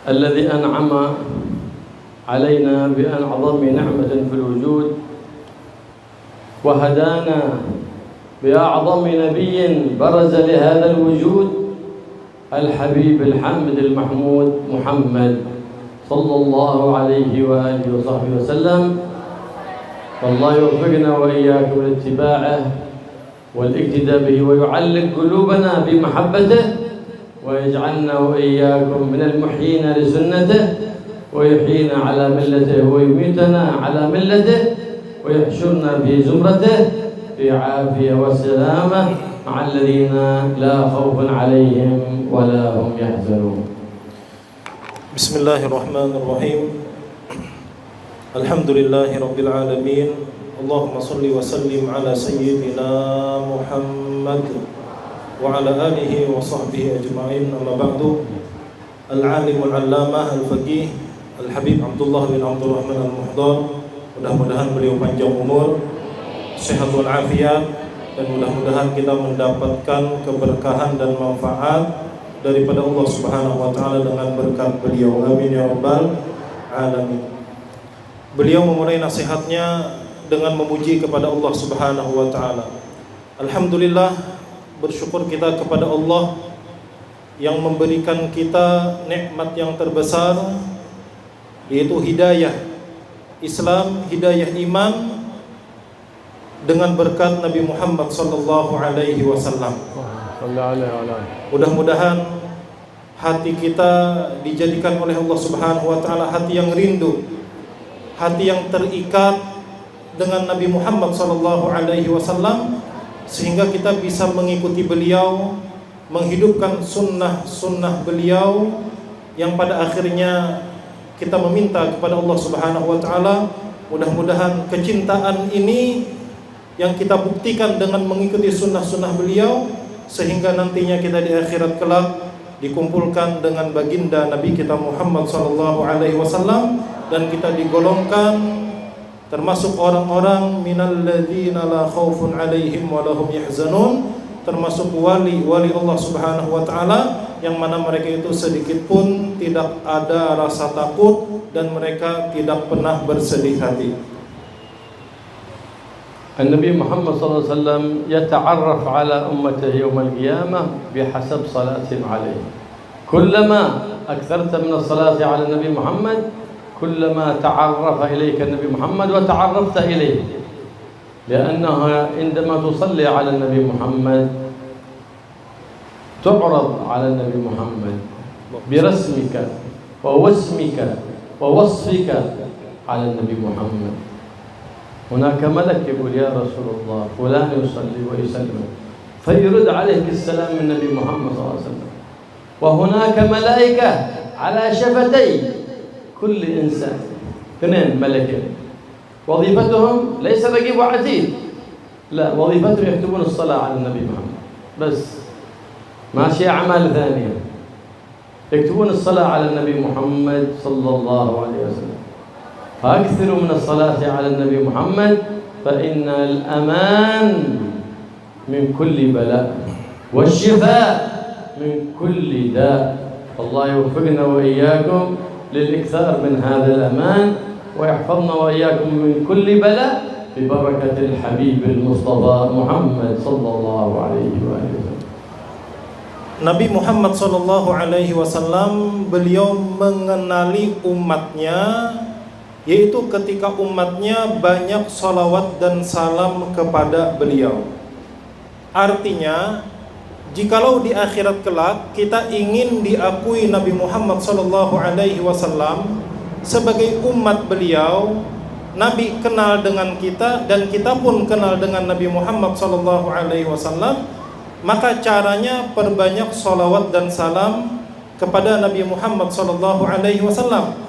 الذي أنعم علينا بأعظم نعمة في الوجود وهدانا بأعظم نبي برز لهذا الوجود الحبيب الحامد المحمود محمد صلى الله عليه وآله وصحبه وسلم. والله يوفقنا وإياكم لاتباعه والاقتداء به ويعلق قلوبنا بمحبته ويجعلنا وإياكم من المحيين لسنته ويحيينا على ملته ويميتنا على ملته ويحشرنا في زمرته في عافية وسلامة مع الذين لا خوف عليهم ولا هم يحزنون. بسم الله الرحمن الرحيم. الحمد لله رب العالمين. اللهم صل وسلم على سيدنا محمد وعلى آله وصحبه أجمعين. أما بعد. العالم العلامة الفقيه Al-Habib Abdullah bin Abdul Rahman Al-Muhdar, mudah-mudahan beliau panjang umur, sehat walafiat, dan mudah-mudahan kita mendapatkan keberkahan dan manfaat daripada Allah Subhanahu wa taala dengan berkat beliau. Amin ya rabbal alamin. Beliau memulai nasihatnya dengan memuji kepada Allah Subhanahu wa taala. Alhamdulillah, bersyukur kita kepada Allah yang memberikan kita nikmat yang terbesar, yaitu hidayah Islam, hidayah iman, dengan berkat Nabi Muhammad sallallahu alaihi wasallam. Mudah-mudahan hati kita dijadikan oleh Allah Subhanahu wa taala hati yang rindu, hati yang terikat dengan Nabi Muhammad sallallahu alaihi wasallam, sehingga kita bisa mengikuti beliau, menghidupkan sunnah-sunnah beliau, yang pada akhirnya kita meminta kepada Allah Subhanahu wa taala, mudah-mudahan kecintaan ini yang kita buktikan dengan mengikuti sunnah-sunnah beliau, sehingga nantinya kita di akhirat kelak dikumpulkan dengan baginda Nabi kita Muhammad sallallahu alaihi wasallam, dan kita digolongkan termasuk orang-orang minalladzina la khaufun alaihim wa lahum yahzanun, termasuk wali-wali Allah Subhanahu wa taala yang mana mereka itu sedikit pun tidak ada rasa takut dan mereka tidak pernah bersedih hati. النبي محمد صلى الله عليه وسلم يتعرف على أمته يوم القيامة بحسب صلاتهم عليه. كلما أكثرت من الصلاة على النبي محمد كلما تعرف إليك النبي محمد وتعرفت إليه، لأنه عندما تصلي على النبي محمد تعرض على النبي محمد برسمك ووسمك ووصفك على النبي محمد. هناك ملك يقول يا رسول الله فلان يصلي ويسلم فيرد عليك السلام من النبي محمد صلى الله عليه وسلم. وهناك ملائكة على شفتي كل إنسان، اثنين ملكين وظيفتهم ليس رقيب وعتيد، لا، وظيفتهم يكتبون الصلاة على النبي محمد بس، ماشي أعمال ثانية، يكتبون الصلاة على النبي محمد صلى الله عليه وسلم. فأكثروا من الصلاة على النبي محمد فإن الأمان من كل بلاء والشفاء من كل داء. الله يوفقنا وإياكم للإكثار من هذا الأمان ويحفظنا وإياكم من كل بلاء ببركة الحبيب المصطفى محمد صلى الله عليه وآله. Nabi Muhammad sallallahu alaihi wasallam beliau mengenali umatnya, yaitu ketika umatnya banyak salawat dan salam kepada beliau. Artinya, jikalau di akhirat kelak kita ingin diakui Nabi Muhammad sallallahu alaihi wasallam sebagai umat beliau, Nabi kenal dengan kita dan kita pun kenal dengan Nabi Muhammad sallallahu alaihi wasallam, maka caranya perbanyak salawat dan salam kepada Nabi Muhammad sallallahu alaihi wasallam.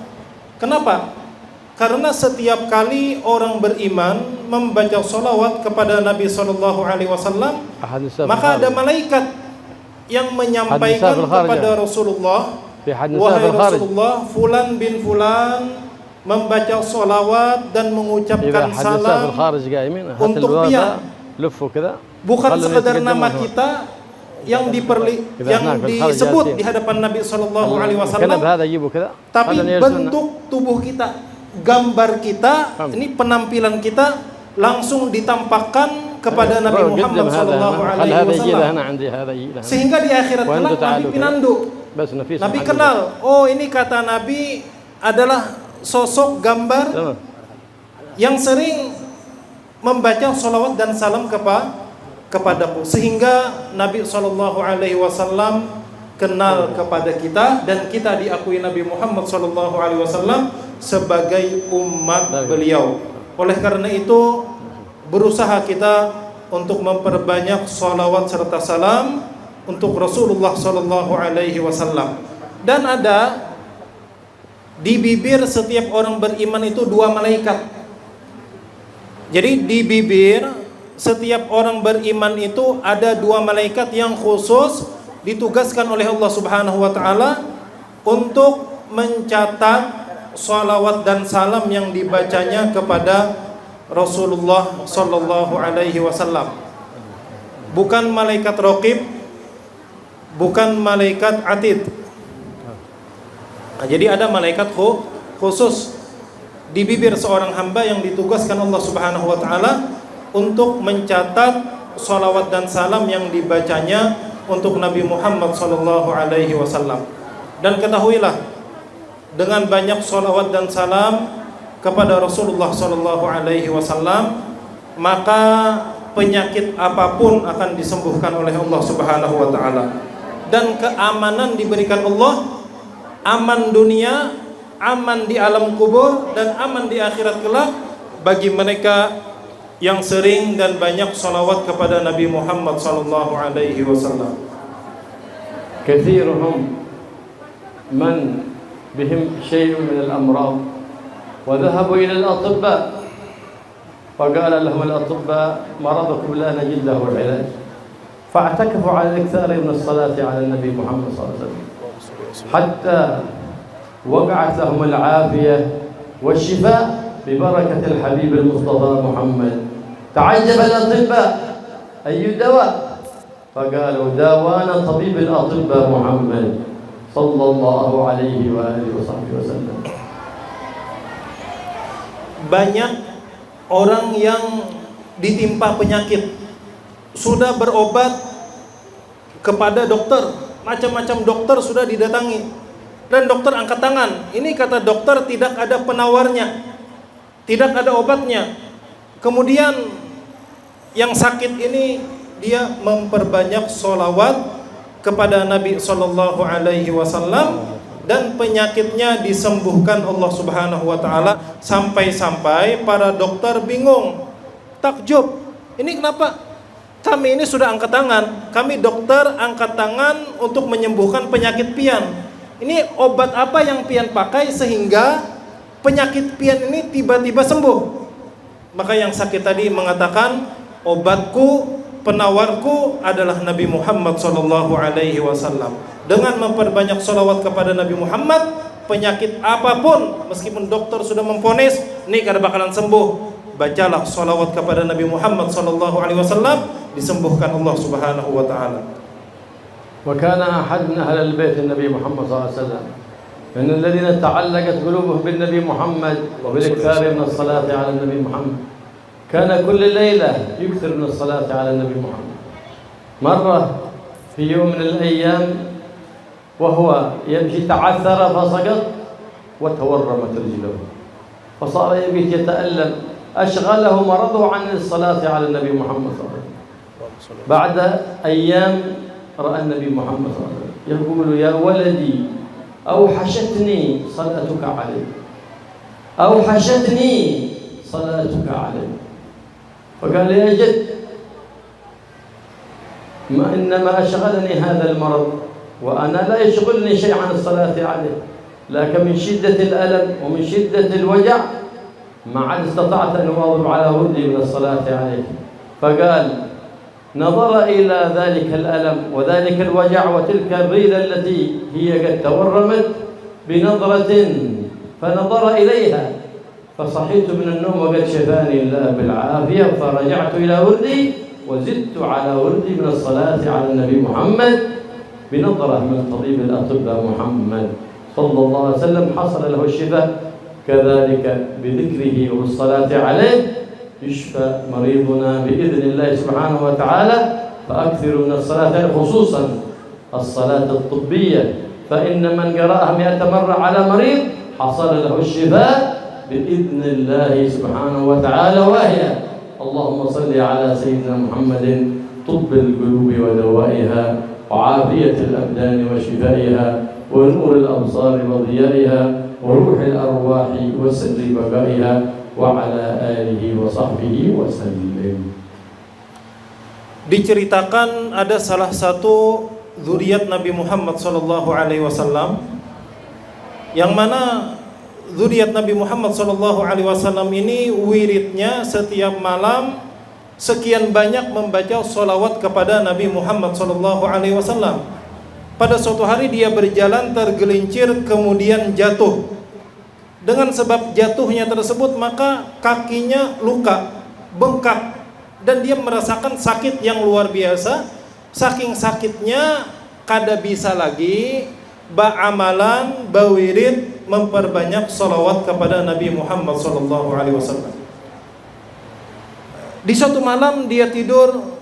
Kenapa? Karena setiap kali orang beriman membaca salawat kepada Nabi sallallahu alaihi wasallam, maka ada malaikat yang menyampaikan kepada Rasulullah, wahai Rasulullah, fulan bin fulan membaca salawat dan mengucapkan salam untuk dia. Bukan sekedar nama kita yang disebut di hadapan Nabi Shallallahu Alaihi Wasallam, tapi bentuk tubuh kita, gambar kita, ini penampilan kita langsung ditampakkan kepada Nabi Muhammad Shallallahu Alaihi Wasallam, sehingga di akhirat kelak Nabi pinandu. Nabi kenal, oh ini kata Nabi adalah sosok gambar yang sering membaca salawat dan salam kepadaku, sehingga Nabi Shallallahu Alaihi Wasallam kenal kepada kita dan kita diakui Nabi Muhammad Shallallahu Alaihi Wasallam sebagai umat beliau. Oleh karena itu berusaha kita untuk memperbanyak salawat serta salam untuk Rasulullah Shallallahu Alaihi Wasallam. Dan ada di bibir setiap orang beriman itu 2 malaikat. Jadi di bibir setiap orang beriman itu ada 2 malaikat yang khusus ditugaskan oleh Allah Subhanahu wa taala untuk mencatat salawat dan salam yang dibacanya kepada Rasulullah sallallahu alaihi wasallam. Bukan malaikat raqib, bukan malaikat atid. Nah, jadi ada malaikat khusus di bibir seorang hamba yang ditugaskan Allah Subhanahu wa taala untuk mencatat salawat dan salam yang dibacanya untuk Nabi Muhammad sallallahu alaihi wasallam. Dan ketahuilah, dengan banyak salawat dan salam kepada Rasulullah sallallahu alaihi wasallam, maka penyakit apapun akan disembuhkan oleh Allah Subhanahu wa taala. Dan keamanan diberikan Allah, aman dunia, aman di alam kubur, dan aman di akhirat kelak bagi mereka yang sering dan banyak salawat kepada Nabi Muhammad sallallahu alaihi wasallam. Katsiruhum man bihim syai'un min al-amrad wa dhahabu ila al-atibba فقال لهم الأطباء مرضكم لا نجد له العلاج فاعتكفوا على الإكثار من الصلاة على النبي محمد صلى الله عليه وسلم حتى وقعت لهم العافية والشفاء ببركة الحبيب المصطفى محمد. تعجب الأطباء أي دواء؟ فقالوا داوانا طبيب الأطباء محمد صلى الله عليه وآله وصحبه وسلم. Banyak orang yang ditimpa penyakit sudah berobat kepada dokter, macam-macam dokter sudah didatangi, dan dokter angkat tangan. Ini kata dokter tidak ada penawarnya, tidak ada obatnya. Kemudian yang sakit ini dia memperbanyak sholawat kepada Nabi Sallallahu Alaihi Wasallam dan penyakitnya disembuhkan Allah Subhanahu Wa Taala, sampai-sampai para dokter bingung, takjub. Ini kenapa? Kami ini sudah angkat tangan, kami dokter angkat tangan untuk menyembuhkan penyakit pian. Ini obat apa yang pian pakai sehingga penyakit pian ini tiba-tiba sembuh? Maka yang sakit tadi mengatakan, obatku, penawarku adalah Nabi Muhammad sallallahu alaihi wasallam. Dengan memperbanyak sholawat kepada Nabi Muhammad, penyakit apapun, meskipun dokter sudah memvonis ini kada bakalan sembuh, bacalah sholawat kepada Nabi Muhammad sallallahu alaihi wasallam, disembuhkan Allah Subhanahu wa taala. Wa kana ahad min ahli al-bait Nabi Muhammad sallallahu alaihi wasallam من الذين تعلقت قلوبهم بالنبي محمد وبالإكثار من الصلاة على النبي محمد. كان كل ليلة يكثر من الصلاة على النبي محمد. مرة في يوم من الأيام وهو يمشي تعثر فسقط وتورمت رجله فصار يبيت يتألم، أشغله مرضه عن الصلاة على النبي محمد صلى الله عليه وسلم. بعد أيام رأى النبي محمد صلى الله عليه وسلم يقول يا ولدي أوحشتني صلاتك عليه، أوحشتني صلاتك عليه. فقال يا جد ما إنما أشغلني هذا المرض وأنا لا يشغلني شيء عن الصلاة عليه، لكن من شدة الألم ومن شدة الوجع ما عاد استطعت أن أواظب على ودي من الصلاة عليه. فقال نظر إلى ذلك الألم وذلك الوجع وتلك الريلة التي هي قد تورمت بنظرة فنظر إليها فصحيت من النوم وقد شفاني الله بالعافية فرجعت إلى وردي وزدت على وردي من الصلاة على النبي محمد بنظرة من طبيب الأطباء محمد صلى الله عليه وسلم حصل له الشفاء. كذلك بذكره والصلاة عليه يشفى مريضنا بإذن الله سبحانه وتعالى. فأكثروا من الصلاة خصوصا الصلاة الطبية، فإن من قرأها 100 مرة على مريض حصل له الشفاء بإذن الله سبحانه وتعالى، وهي اللهم صل على سيدنا محمد طب القلوب ودوائها وعافية الأبدان وشفائها ونور الأبصار وضيائها وروح الأرواح وسر بقائها وعلى آله وصحبه وسلم. Diceritakan ada salah satu zuriat Nabi Muhammad sallallahu alaihi wasallam, yang mana zuriat Nabi Muhammad sallallahu alaihi wasallam ini wiridnya setiap malam sekian banyak membaca sholawat kepada Nabi Muhammad sallallahu alaihi wasallam. Pada suatu hari dia berjalan tergelincir kemudian jatuh. Dengan sebab jatuhnya tersebut maka kakinya luka, bengkak, dan dia merasakan sakit yang luar biasa. Saking sakitnya kada bisa lagi ba'amalan, bawirid, memperbanyak sholawat kepada Nabi Muhammad sallallahu alaihi wasallam. Di suatu malam dia tidur,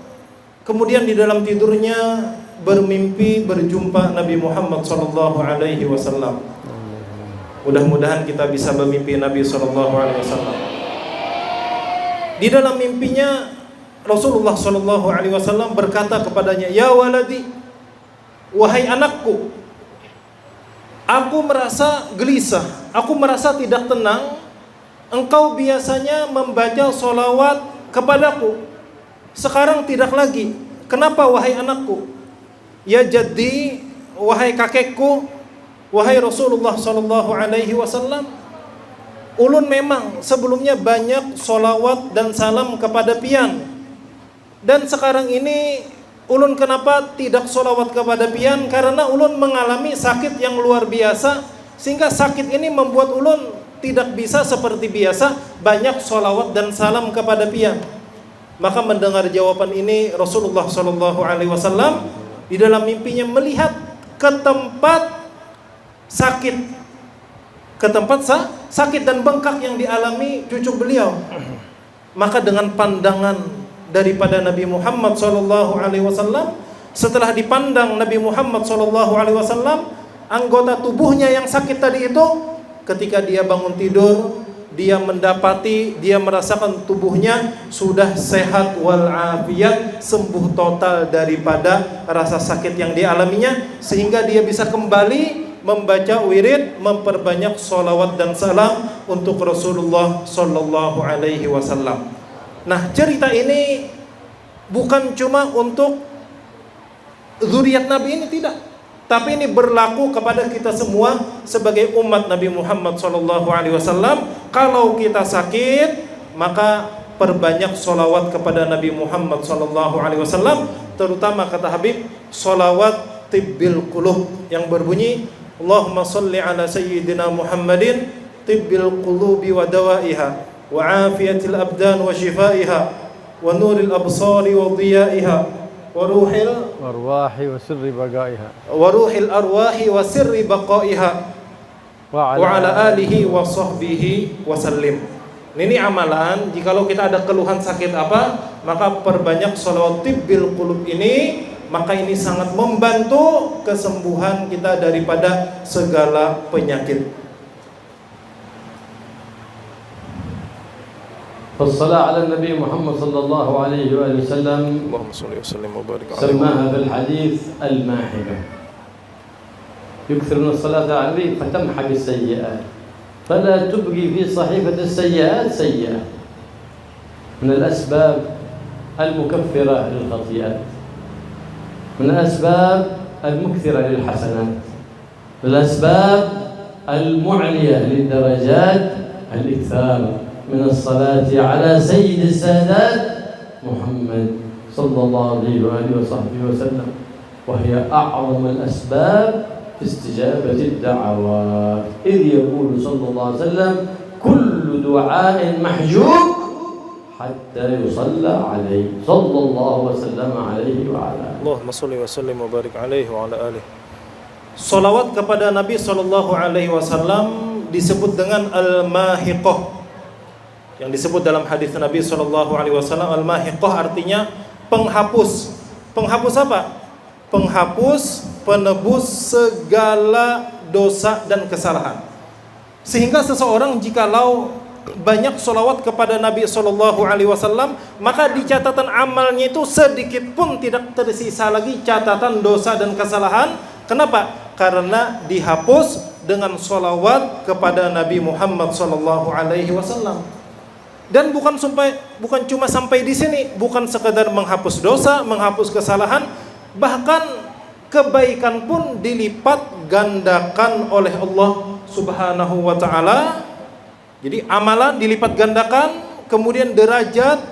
kemudian di dalam tidurnya bermimpi berjumpa Nabi Muhammad sallallahu alaihi wasallam. Mudah-mudahan kita bisa bermimpi Nabi sallallahu alaihi wasallam. Di dalam mimpinya Rasulullah sallallahu alaihi wasallam berkata kepadanya, "Ya waladi, wahai anakku, aku merasa gelisah, aku merasa tidak tenang. Engkau biasanya membaca sholawat kepadaku, sekarang tidak lagi. Kenapa wahai anakku? Ya jaddi, wahai kakekku, wahai Rasulullah sallallahu alaihi wasallam, ulun memang sebelumnya banyak sholawat dan salam kepada pian. Dan sekarang ini ulun kenapa tidak sholawat kepada pian? Karena ulun mengalami sakit yang luar biasa, sehingga sakit ini membuat ulun tidak bisa seperti biasa banyak sholawat dan salam kepada pian." Maka mendengar jawaban ini Rasulullah sallallahu alaihi wasallam di dalam mimpinya melihat ke tempat sakit, ke tempat sakit dan bengkak yang dialami cucu beliau. Maka dengan pandangan daripada Nabi Muhammad sallallahu alaihi wasallam, setelah dipandang Nabi Muhammad sallallahu alaihi wasallam, anggota tubuhnya yang sakit tadi itu, ketika dia bangun tidur, dia mendapati, dia merasakan tubuhnya sudah sehat walafiat, sembuh total daripada rasa sakit yang dialaminya, sehingga dia bisa kembali membaca wirid, memperbanyak sholawat dan salam untuk Rasulullah sallallahu alaihi wasallam. Nah, cerita ini bukan cuma untuk zuriat Nabi ini, tidak, tapi ini berlaku kepada kita semua sebagai umat Nabi Muhammad sallallahu alaihi wasallam. Kalau kita sakit, maka perbanyak sholawat kepada Nabi Muhammad sallallahu alaihi wasallam, terutama kata Habib, sholawat tibbil qulub yang berbunyi, Allahumma sholli ala sayyidina Muhammadin tibbil qulubi wa dawaiha wa afiyatil abdan wa shifaiha wa nuril absari wa dhiyaiha wa ruhil arwahi wa sirri baqaiha wa ruhil arwahi wa sirri baqaiha wa ala alihi wa sahbihi wa sallim. Ini amalan, jikalau kita ada keluhan sakit apa, maka perbanyak sholawat tibbil qulub ini, maka ini sangat membantu kesembuhan kita daripada segala penyakit. فالصلاة على النبي محمد صلى الله عليه وآله وسلم اللهم صل وسلم وبارك عليه سماها في الحديث الماحبة. يكثر من الصلاة على النبي فتمحق السيئات، فلا تبقي في صحيفة السيئات سيئة. من الأسباب المكفرة للخطيئات، من الأسباب المكثرة للحسنات، من الأسباب المعلية للدرجات الإكثار من الصلاة على سيد السادات محمد صلى الله عليه وآله وصحبه وسلم، وهي أعظم الأسباب في استجابة الدعوات، إذ يقول صلى الله عليه وسلم: كل دعاء محجوب حتى يصلى عليه صلى الله وسلم عليه وعلى آله. Allahumma sholli wa sallim wa barik alaihi wa ala alihi. Salawat kepada Nabi sallallahu alaihi wasallam disebut dengan al-mahiqah. Yang disebut dalam hadis Nabi sallallahu alaihi wasallam al-mahiqah artinya penghapus. Penghapus apa? Penghapus, penebus segala dosa dan kesalahan. Sehingga seseorang jikalau banyak solawat kepada Nabi Sallallahu Alaihi Wasallam, maka di catatan amalnya itu sedikit pun tidak tersisa lagi catatan dosa dan kesalahan. Kenapa? Karena dihapus dengan solawat kepada Nabi Muhammad Sallallahu Alaihi Wasallam. Dan bukan cuma sampai di sini, bukan sekedar menghapus dosa, menghapus kesalahan, bahkan kebaikan pun dilipat gandakan oleh Allah Subhanahu wa taala. Jadi amalan dilipat gandakan, kemudian derajat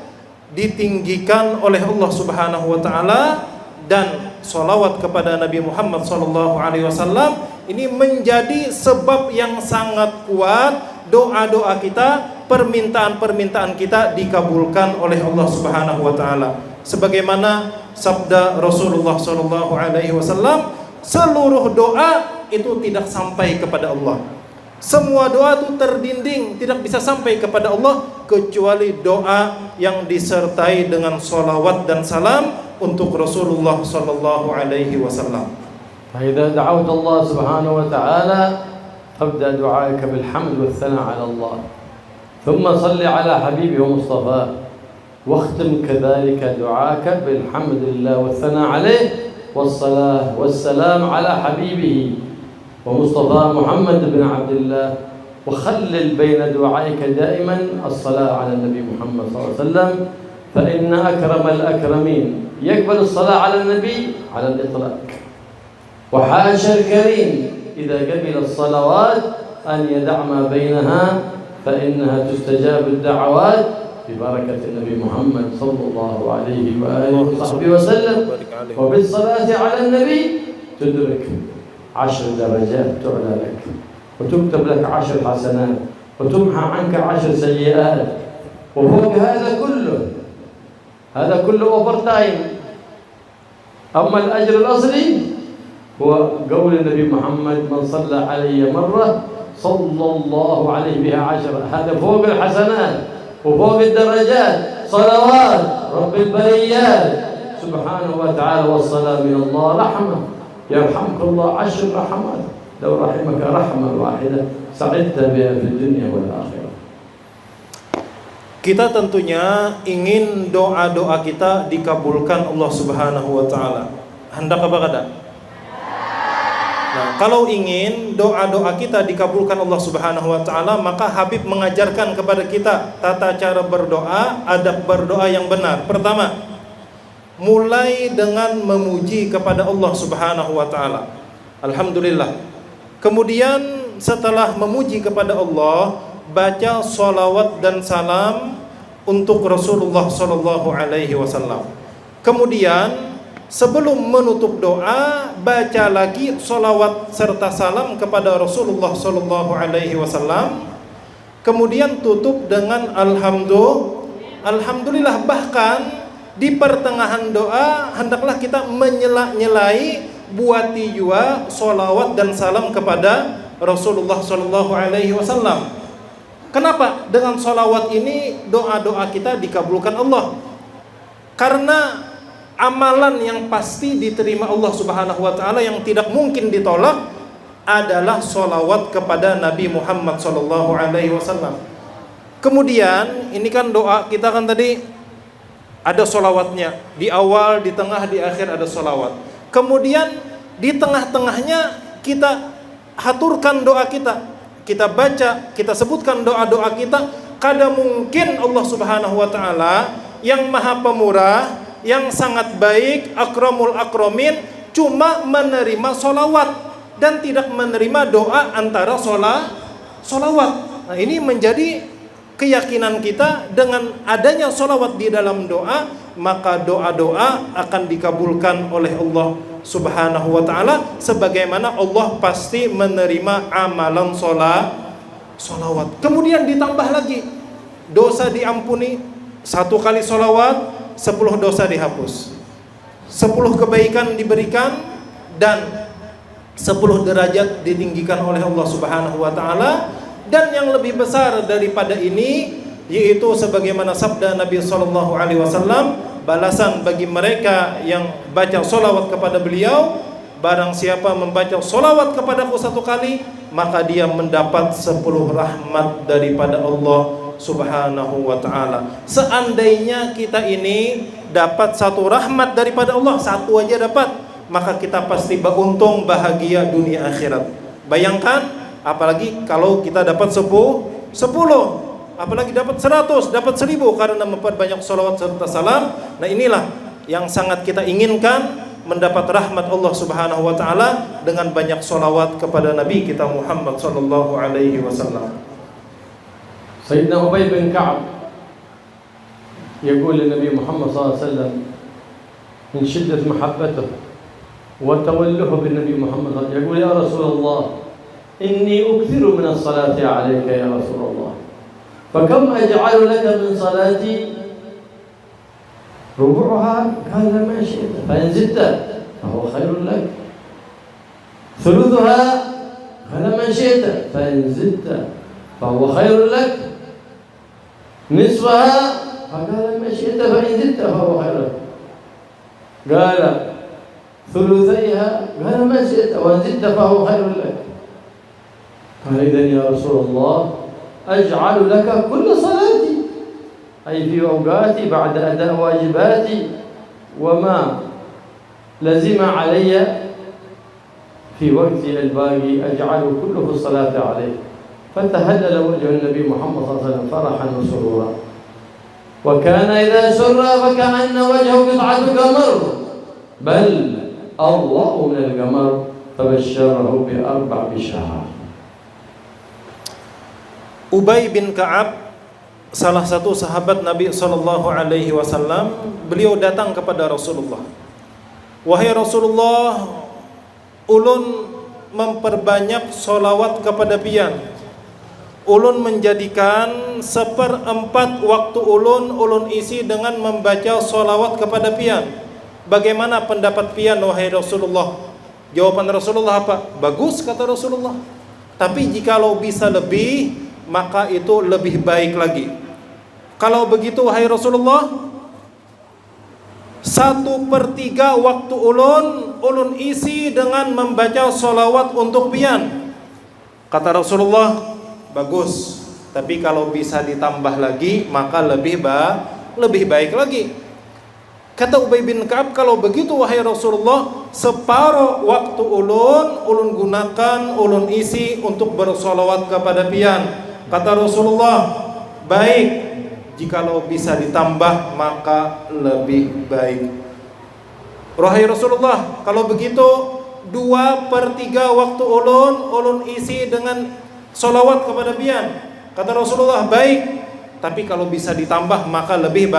ditinggikan oleh Allah Subhanahu wa taala, dan sholawat kepada Nabi Muhammad sallallahu alaihi wasallam ini menjadi sebab yang sangat kuat doa-doa kita, permintaan-permintaan kita dikabulkan oleh Allah Subhanahu wa taala. Sebagaimana sabda Rasulullah sallallahu alaihi wasallam, seluruh doa itu tidak sampai kepada Allah. Semua doa itu terdinding, tidak bisa sampai kepada Allah kecuali doa yang disertai dengan salawat dan salam untuk Rasulullah sallallahu alaihi wasallam. فإذا دعوت الله سبحانه وتعالى فابدأ دعائك بالحمد والثناء على الله، ثم صل على حبيبه ومصطفاه، واختم كذلك دعاءك بالحمد لله والثناء عليه والصلاة والسلام على حبيبه ومصطفى محمد بن عبد الله، وخلل بين دعائك دائما الصلاة على النبي محمد صلى الله عليه وسلم، فإن أكرم الأكرمين يقبل الصلاة على النبي على الإطلاق، وحاشا الكريم إذا قبل الصلوات أن يدع ما بينها فإنها تستجاب الدعوات ببركة النبي محمد صلى الله عليه وآله وصحبه وسلم. وبالصلاة على النبي تدرك 10 درجات تعلى لك، وتكتب لك 10 حسنات، وتمحى عنك 10 سيئات، وفوق هذا كله اوفر تايم. أما الأجر الأصلي هو قول النبي محمد من صلى علي مرة صلى الله عليه بها 10. هذا فوق الحسنات وفوق الدرجات، صلوات رب البريات سبحانه وتعالى، والصلاة من الله رحمة، يرحمك الله 10 رحمات، لو رحمك رحمة واحدة سعدت بها في الدنيا والآخرة. Kita tentunya ingin doa-doa kita dikabulkan Allah Subhanahu wa taala. Hendak apa kada? Nah, kalau ingin doa-doa kita dikabulkan Allah Subhanahu wa taala, maka Habib mengajarkan kepada kita tata cara berdoa, adab berdoa yang benar. Pertama, mulai dengan memuji kepada Allah Subhanahu wa taala. Alhamdulillah. Kemudian setelah memuji kepada Allah, baca salawat dan salam untuk Rasulullah sallallahu alaihi wasallam. Kemudian sebelum menutup doa, baca lagi salawat serta salam kepada Rasulullah sallallahu alaihi wasallam. Kemudian tutup dengan alhamdulillah. Bahkan di pertengahan doa hendaklah kita menyela-nyelai buati jua salawat dan salam kepada Rasulullah sallallahu alaihi wasallam. Kenapa? Dengan salawat ini doa-doa kita dikabulkan Allah. Karena amalan yang pasti diterima Allah Subhanahu wa taala yang tidak mungkin ditolak adalah salawat kepada Nabi Muhammad sallallahu alaihi wasallam. Kemudian ini kan doa kita kan tadi ada salawatnya, di awal, di tengah, di akhir ada salawat. Kemudian di tengah-tengahnya kita haturkan doa kita, kita baca, kita sebutkan doa-doa kita. Kada mungkin Allah Subhanahu wa taala yang maha pemurah, yang sangat baik, akramul akramin, cuma menerima salawat dan tidak menerima doa antara salawat. Nah, ini menjadi keyakinan kita. Dengan adanya salawat di dalam doa, maka doa-doa akan dikabulkan oleh Allah Subhanahu wa ta'ala, sebagaimana Allah pasti menerima amalan salawat. Kemudian ditambah lagi, dosa diampuni, 1 kali sholawat 10 dosa dihapus, 10 kebaikan diberikan, dan 10 derajat ditinggikan oleh Allah Subhanahu wa taala. Dan yang lebih besar daripada ini yaitu sebagaimana sabda Nabi sallallahu alaihi wasallam, balasan bagi mereka yang baca sholawat kepada beliau, barang siapa membaca sholawat kepadaku 1 kali, maka dia mendapat 10 rahmat daripada Allah Subhanahu wa ta'ala. Seandainya kita ini dapat 1 rahmat daripada Allah, 1 aja dapat, maka kita pasti beruntung, bahagia dunia akhirat. Bayangkan, apalagi kalau kita dapat 10, apalagi dapat 100, dapat 1000 karena memperbanyak sholawat serta salam. Nah inilah yang sangat kita inginkan, mendapat rahmat Allah Subhanahu wa ta'ala dengan banyak sholawat kepada Nabi kita Muhammad sallallahu alaihi wasallam. سيدنا أبي بن كعب يقول للنبي محمد صلى الله عليه وسلم من شدة محبته وتوله بالنبي محمد صلى الله عليه وسلم، يقول يا رسول الله إني أكثر من الصلاة عليك يا رسول الله، فكم أجعل لك من صلاتي؟ ربعها؟ قال ما شئت، فإن زدت فهو خير لك. ثلثها؟ قال ما شئت، فإن زدت فهو خير لك. نصفها؟ فقال ما شئت فإن زدت فهو خير لك. قال ثلثيها؟ قال ما شئت وإن زدت فهو خير لك. قال إذن يا رسول الله أجعل لك كل صلاتي، أي في أوقاتي بعد أداء واجباتي وما لزم علي في وقتي الباقي أجعل كله الصلاة عليه. فتهلل وجه النبي محمد صلى الله عليه وسلم فرحا وسرورا، وكان إذا سر فكأن وجهه قطعة قمر بل أضوأ من القمر، فبشره ب4 بشارات. Ubay bin Ka'ab, salah satu sahabat Nabi sallallahu alaihi wasallam, beliau datang kepada Rasulullah. Wahai Rasulullah, ulun memperbanyak sholawat kepada pian. Ulun menjadikan 1/4 waktu ulun isi dengan membaca sholawat kepada pian. Bagaimana pendapat pian wahai Rasulullah? Jawaban Rasulullah apa? Bagus, kata Rasulullah. Tapi jikalau bisa lebih, maka itu lebih baik lagi. Kalau begitu wahai Rasulullah, 1/3 waktu ulun isi dengan membaca sholawat untuk pian. Kata Rasulullah, bagus, tapi kalau bisa ditambah lagi maka lebih baik lagi. Kata Ubay bin Ka'ab, kalau begitu wahai Rasulullah, separuh waktu ulun gunakan, ulun isi untuk bersolawat kepada pian. Kata Rasulullah, baik, jikalau bisa ditambah maka lebih baik. Wahai Rasulullah, kalau begitu 2/3 waktu ulun isi dengan solawat kepada pian. Kata Rasulullah, baik, tapi kalau bisa ditambah maka lebih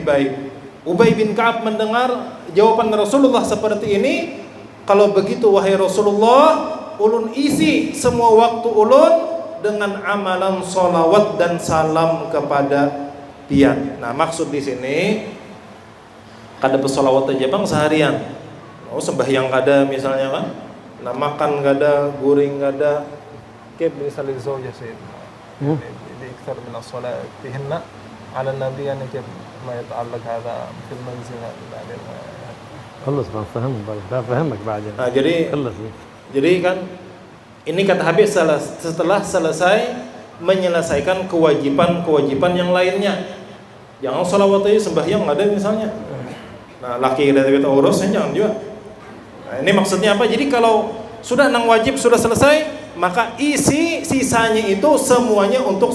baik. Ubay bin Ka'ab mendengar jawaban Rasulullah seperti ini. Kalau begitu wahai Rasulullah, ulun isi semua waktu ulun dengan amalan solawat dan salam kepada pian. Nah, maksud di sini kada bersolawat aja bang seharian. Oh, sembahyang kada misalnya kan. Nah, makan kada, guring kada. كيف بالنسبة للزوجة سيدنا؟ اللي يكثر من الصلاة فيهن على النبي، يعني كيف ما يتعلق هذا في المنزل بعدين؟ خلص بقى فهمك بعدين. Nah, jadi kan ini kata Habib setelah selesai menyelesaikan kewajiban yang lainnya. Jangan sholawat aja sembahyang ada misalnya. Nah, laki dari kita urus jangan juga. Nah, ini maksudnya apa? Jadi kalau sudah nang wajib sudah selesai, maka isi sisanya itu semuanya untuk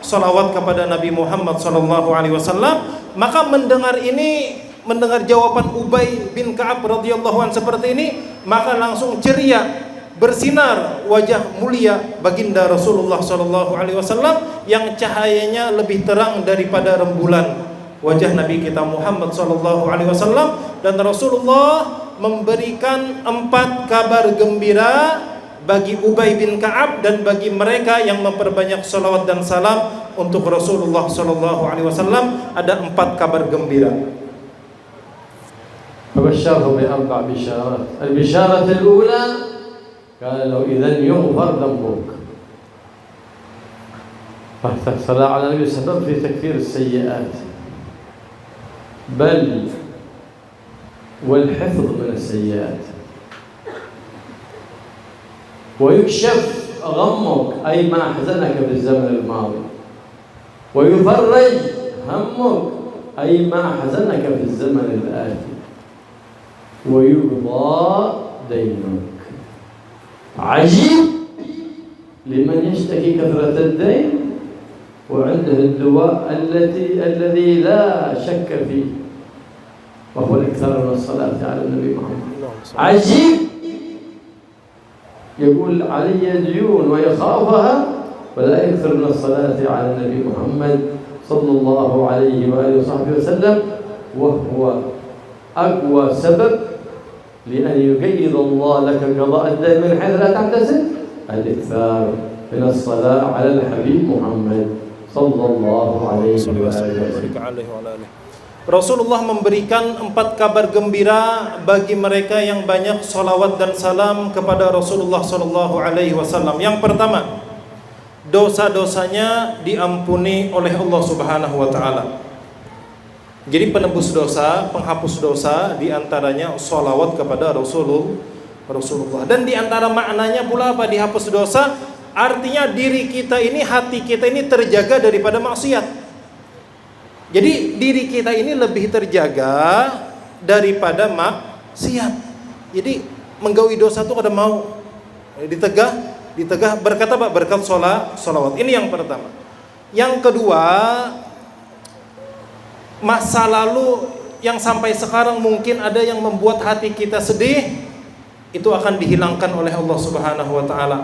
sholawat kepada Nabi Muhammad sallallahu alaihi wasallam. Maka mendengar jawaban Ubay bin Ka'ab radhiyallahu anhu seperti ini, maka langsung ceria, bersinar wajah mulia baginda Rasulullah sallallahu alaihi wasallam yang cahayanya lebih terang daripada rembulan wajah Nabi kita Muhammad sallallahu alaihi wasallam. Dan Rasulullah memberikan 4 kabar gembira bagi Ubay bin Ka'ab dan bagi mereka yang memperbanyak salawat dan salam untuk Rasulullah sallallahu alaihi wasallam ada 4 kabar gembira. فبشره بأربع بشارات. البشارة الأولى قال له إذن يغفر ذنبك. فالصلاة على النبي سبب في تكفير السيئات بل والحفظ من السيئات، ويكشف غمك أي ما أحزنك في الزمن الماضي، ويفرج همك أي ما أحزنك في الزمن الآتي، ويقضى دينك. عجيب لمن يشتكي كثرة الدين وعنده الدواء الذي لا شك فيه، وهو الإكثار من الصلاة على النبي محمد. عجيب، يقول علي ديون ويخافها ولا يكثر من الصلاة على النبي محمد صلى الله عليه وآله وصحبه وسلم، وهو أقوى سبب لأن يقيد الله لك قضاء الدين من حيث لا تحتسب، الإكثار من الصلاة على الحبيب محمد صلى الله عليه وسلم. Rasulullah memberikan 4 kabar gembira bagi mereka yang banyak salawat dan salam kepada Rasulullah sallallahu alaihi wasallam. Yang pertama, dosa-dosanya diampuni oleh Allah Subhanahu wa taala. Jadi penebus dosa, penghapus dosa, diantaranya salawat kepada Rasulullah. Dan diantara maknanya pula apa dihapus dosa? Artinya diri kita ini, hati kita ini terjaga daripada maksiat. Jadi diri kita ini lebih terjaga daripada maksiat. Jadi menggaui dosa itu kada mau ditegah berkat apa? Berkat salawat. Ini yang pertama. Yang kedua, masa lalu yang sampai sekarang mungkin ada yang membuat hati kita sedih, itu akan dihilangkan oleh Allah Subhanahu wa taala.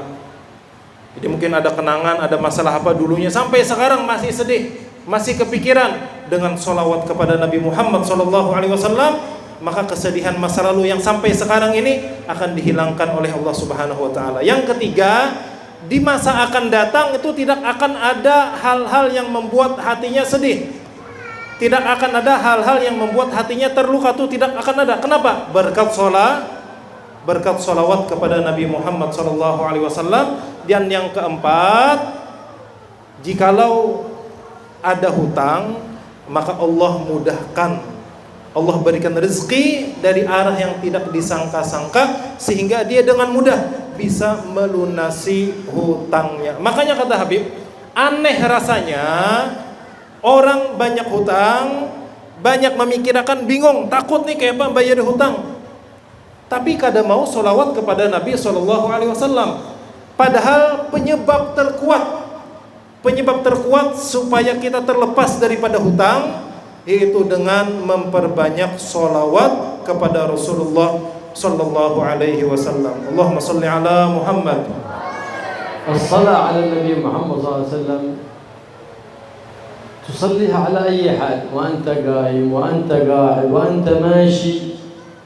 Jadi mungkin ada kenangan, ada masalah apa dulunya sampai sekarang masih sedih, masih kepikiran, dengan sholawat kepada Nabi Muhammad SAW, maka kesedihan masa lalu yang sampai sekarang ini akan dihilangkan oleh Allah Subhanahu wa taala. Yang ketiga, di masa akan datang itu tidak akan ada hal-hal yang membuat hatinya sedih. Tidak akan ada hal-hal yang membuat hatinya terluka, itu tidak akan ada. Kenapa? Berkat sholawat kepada Nabi Muhammad SAW. Dan yang keempat, jikalau ada hutang, maka Allah mudahkan, Allah berikan rezeki dari arah yang tidak disangka-sangka, sehingga dia dengan mudah bisa melunasi hutangnya. Makanya kata Habib, aneh rasanya orang banyak hutang, banyak memikirkan, bingung, takut nih kayak apa bayar hutang, tapi kada mau sholawat kepada Nabi SAW. Padahal penyebab terkuat supaya kita terlepas daripada hutang, yaitu dengan memperbanyak sholawat kepada Rasulullah sallallahu alaihi wasallam. Allahumma salli ala Muhammad. الصلاة على النبي محمد صلى الله عليه وسلم تصليها على أي حال، وأنت قائم وأنت قاعد وأنت ماشي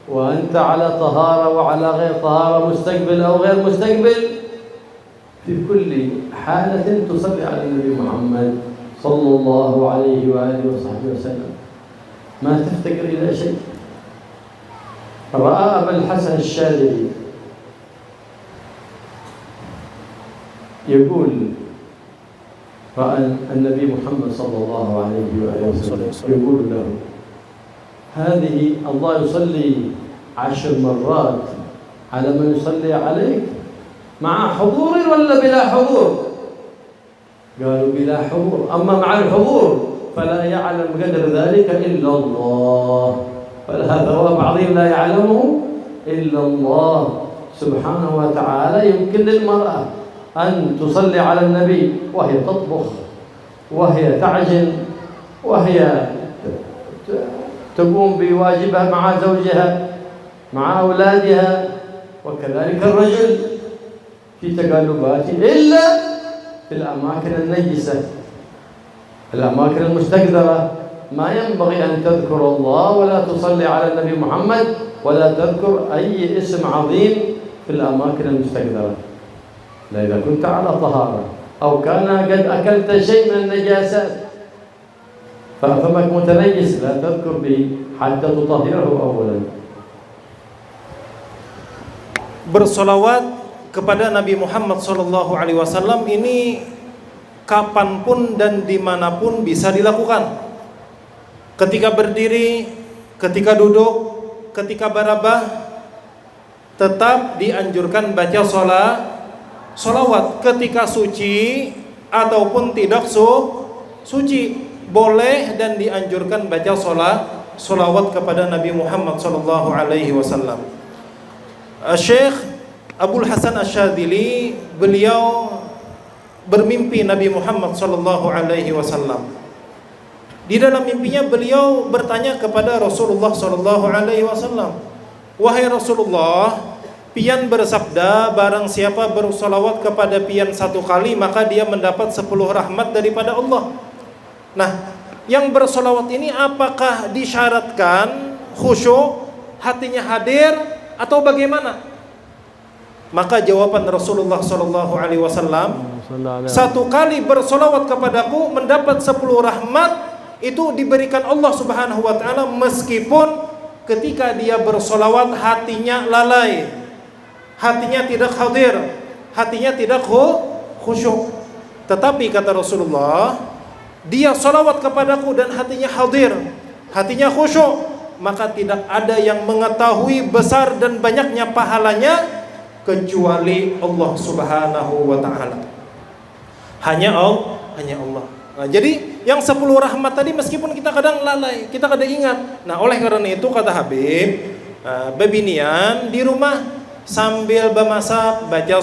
وأنت على طهارة وعلى غير طهارة، مستقبل أو غير مستقبل، في كل حالة تصلي على النبي محمد صلى الله عليه وآله وصحبه وسلم، ما تفتكر إلى شيء. رأى أبا الحسن الشاذلي يقول رأى النبي محمد صلى الله عليه وآله وسلم يقول له هذه الله يصلي 10 مرات على من يصلي عليك مع حضور ولا بلا حضور؟ قالوا بلا حضور، أما مع الحضور فلا يعلم قدر ذلك إلا الله، فلها ثواب عظيم لا يعلمه إلا الله سبحانه وتعالى. يمكن للمرأة أن تصلي على النبي وهي تطبخ وهي تعجن وهي تقوم بواجبها مع زوجها مع أولادها، وكذلك الرجل في تقلباته، إلا في الأماكن النجسة، الأماكن المستقذرة، ما ينبغي أن تذكر الله ولا تصلي على النبي محمد ولا تذكر أي اسم عظيم في الأماكن المستقذرة. لا إذا كنت على طهارة أو كان قد أكلت شيء من النجاسات ففمك متنجس لا تذكر به حتى تطهره أولا. Bersolawat kepada Nabi Muhammad SAW ini kapanpun dan dimanapun bisa dilakukan. Ketika berdiri, ketika duduk, ketika barabah, tetap dianjurkan baca solawat. Ketika suci ataupun tidak suci, boleh dan dianjurkan baca solawat kepada Nabi Muhammad SAW. Syekh Abdul Hasan Asyadzili, beliau bermimpi Nabi Muhammad SAW. Di dalam mimpinya beliau bertanya kepada Rasulullah SAW, wahai Rasulullah, pian bersabda, barang siapa bersolawat kepada pian 1 kali maka dia mendapat 10 rahmat daripada Allah. Nah, yang bersolawat ini apakah disyaratkan khusyuk, hatinya hadir, atau bagaimana? Maka jawaban Rasulullah SAW, 1 kali bersolawat kepadaku mendapat 10 rahmat, itu diberikan Allah Subhanahu wa ta'ala meskipun ketika dia bersolawat hatinya lalai, hatinya tidak hadir, hatinya tidak khusyuk. Tetapi kata Rasulullah, dia solawat kepadaku dan hatinya hadir, hatinya khusyuk, maka tidak ada yang mengetahui besar dan banyaknya pahalanya kecuali Allah Subhanahu wa ta'ala. Hanya Allah. Nah, jadi yang 10 rahmat tadi meskipun kita kadang lalai, kita kadang ingat. Nah, oleh karena itu kata Habib, bebinian di rumah sambil bermasak baca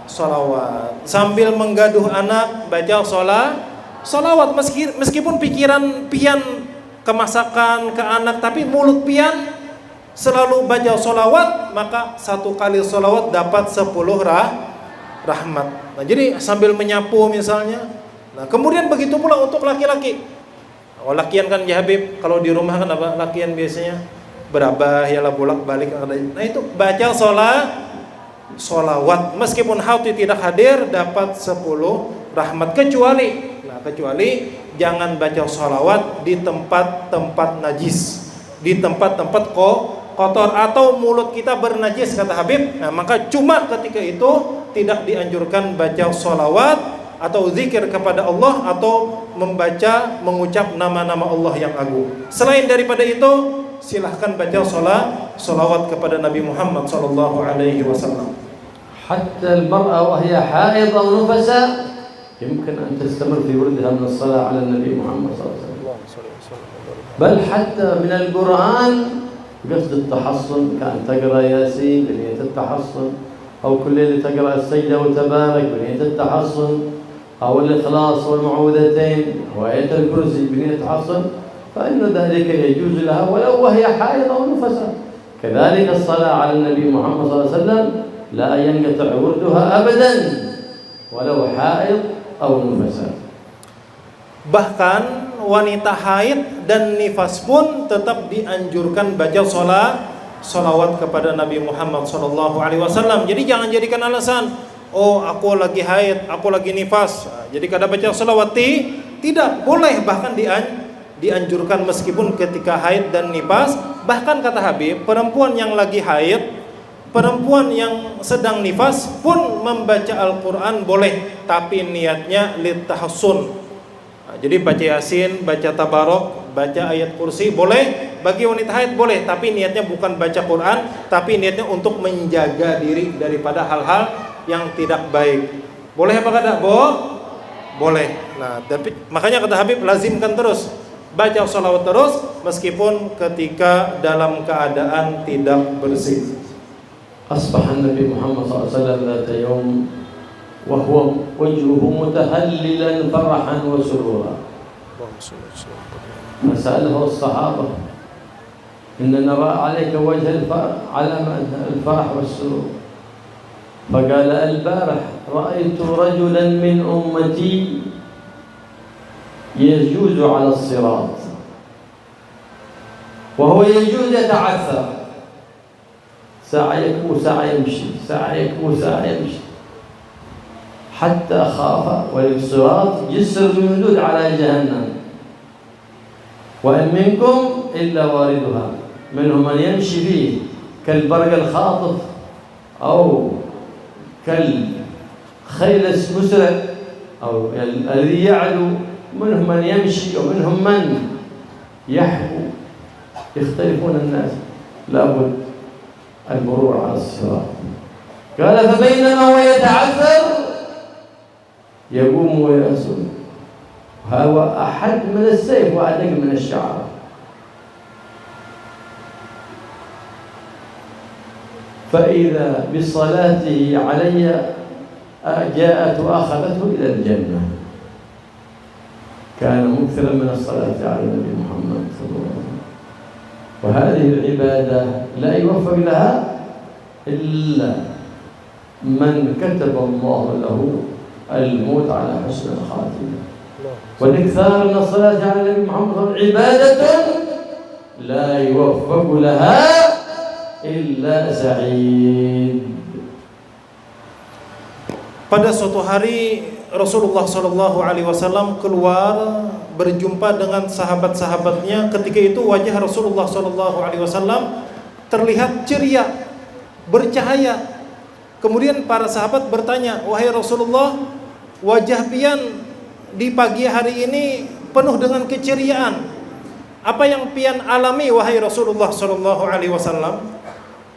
solawat, sambil menggaduh anak baca solawat, meskipun pikiran pian kemasakan ke anak, tapi mulut pian selalu baca solawat, maka 1 kali solawat dapat 10 rahmat. Nah, jadi sambil menyapu misalnya. Nah, kemudian begitu pula untuk laki-laki. Oh, lakian kan ya Habib, kalau di rumah kan apa? Lakian biasanya berabah yalah bolak-balik. Nah, itu baca solawat meskipun hati tidak hadir dapat 10 rahmat, kecuali jangan baca solawat di tempat-tempat najis, di tempat-tempat kotor atau mulut kita bernajis kata Habib. Nah, maka cuma ketika itu tidak dianjurkan baca solawat atau zikir kepada Allah atau mengucap nama-nama Allah yang agung. Selain daripada itu, silahkan baca solawat kepada Nabi Muhammad SAW. حتى المرأة وهي حائض أو نفساء يمكن أن تستمر في وردها من الصلاة على النبي محمد صلى الله عليه وسلم. بل حتى من القرآن قصد التحصن، كأن تقرأ ياسين بنية التحصن، أو كل ليلة تقرأ السجدة وتبارك بنية التحصن، أو الإخلاص والمعوذتين وآية الكرسي بنية التحصن، فإن ذلك يجوز لها ولو وهي حائض أو نفساء. كذلك الصلاة على النبي محمد صلى الله عليه وسلم لا ينقطع وردها أبدا ولو حائض أو نفساء. Bahkan wanita haid dan nifas pun tetap dianjurkan baca solawat kepada Nabi Muhammad SAW. Jadi jangan jadikan alasan, oh aku lagi haid, aku lagi nifas, jadi kada baca solawat. Tidak, boleh, bahkan dianjurkan meskipun ketika haid dan nifas. Bahkan kata Habib, perempuan yang lagi haid, perempuan yang sedang nifas pun membaca Al-Quran boleh, tapi niatnya litahassun. Jadi baca Yasin, baca Tabarok, baca ayat kursi boleh. Bagi wanita haid boleh, tapi niatnya bukan baca Quran, tapi niatnya untuk menjaga diri daripada hal-hal yang tidak baik. Boleh apa kata? Boleh. Nah, tapi makanya kata Habib, lazimkan terus baca salawat terus meskipun ketika dalam keadaan tidak bersih. أصبح النبي محمد صلى الله عليه وسلم ذات يوم وهو وجهه متهللا فرحا وسرورا، فسأله الصحابة إن نرى عليك وجه علامة الفرح والسرور، فقال البارح رأيت رجلا من أمتي يجوز على الصراط وهو يجوز يتعثر، ساعة يكبو ساعة يمشي، ساعة يكبو ساعة يمشي، حتى خاف والصراط جسر ممدود على جهنم وإن منكم إلا واردها منهم من يمشي فيه كالبرق الخاطف أو كالخيل المسرع أو الذي يعلو منهم من يمشي ومنهم من يحبو يختلفون الناس لابد المرور على الصراط قال فبينما هو يتعثر يقوم ويصل هو أحد من السيف وأدق من الشعر فإذا بصلاته علي جاءت وأخذته إلى الجنة كان مكثرا من الصلاة على النبي محمد صلى الله عليه وسلم وهذه العبادة لا يوفق لها إلا من كتب الله له الموت على حسن الخاتمة والإكثار من الصلاة على النبي محمد صلى الله عليه وسلم عبادة لا يوفق لها إلا سعيد. Pada suatu hari Rasulullah SAW keluar berjumpa dengan sahabat-sahabatnya. Ketika itu wajah Rasulullah SAW terlihat ceria, bercahaya. Kemudian para sahabat bertanya, wahai Rasulullah, wajah pian di pagi hari ini penuh dengan keceriaan. Apa yang pian alami wahai Rasulullah SAW?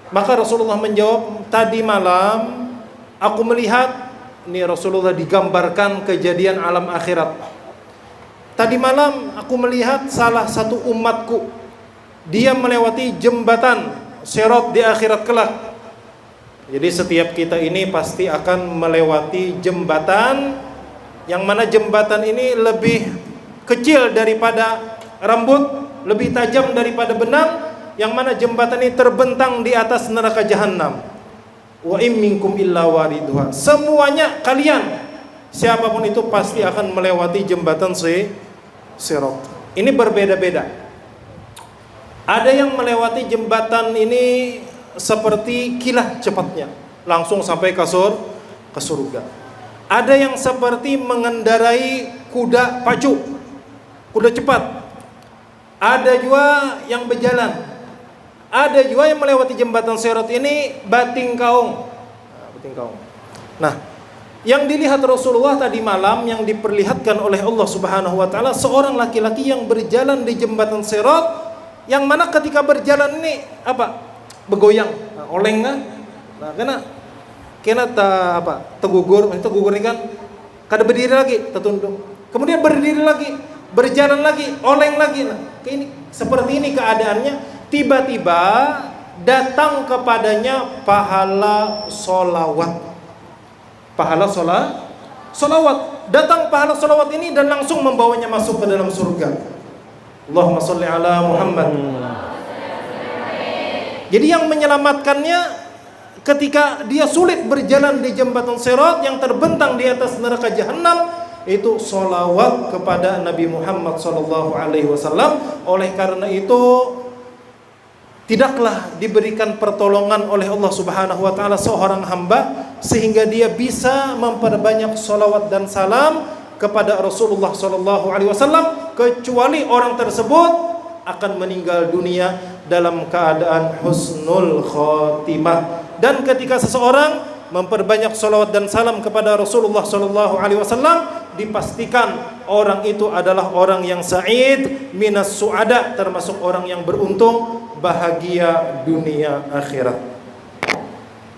Maka Rasulullah menjawab, tadi malam aku melihat, ini Rasulullah digambarkan kejadian alam akhirat. Tadi malam aku melihat salah satu umatku, dia melewati jembatan Sirat di akhirat kelak. Jadi setiap kita ini pasti akan melewati jembatan, yang mana jembatan ini lebih kecil daripada rambut, lebih tajam daripada benang, yang mana jembatan ini terbentang di atas neraka jahanam. Wa im minkum illa wariduha. Semuanya kalian, siapapun itu pasti akan melewati jembatan Sirat. Ini berbeda-beda. Ada yang melewati jembatan ini seperti kilat cepatnya, langsung sampai ke surga. Ada yang seperti mengendarai kuda pacu, kuda cepat. Ada juga yang berjalan. Ada juga yang melewati jembatan Sirat ini bating kaung. Nah, yang dilihat Rasulullah tadi malam, yang diperlihatkan oleh Allah Subhanahu wa taala, seorang laki-laki yang berjalan di jembatan Sirat, yang mana ketika berjalan ini bergoyang, oleng kan? Nah, kena tegugur ini kan, kada berdiri lagi, tertunduk. Kemudian berdiri lagi, berjalan lagi, oleng lagi. Nah, ini seperti ini keadaannya. Tiba-tiba datang kepadanya pahala solawat. Datang pahala solawat ini dan langsung membawanya masuk ke dalam surga. Allahumma sholli ala Muhammad. Jadi yang menyelamatkannya ketika dia sulit berjalan di jembatan Sirat yang terbentang di atas neraka jahanam, itu solawat kepada Nabi Muhammad SAW. Oleh karena itu tidaklah diberikan pertolongan oleh Allah Subhanahu wa taala seorang hamba sehingga dia bisa memperbanyak salawat dan salam kepada Rasulullah SAW kecuali orang tersebut akan meninggal dunia dalam keadaan husnul khotimah. Dan ketika seseorang memperbanyak salawat dan salam kepada Rasulullah SAW, dipastikan orang itu adalah orang yang sa'id minas su'ada, termasuk orang yang beruntung, bahagia dunia akhirat.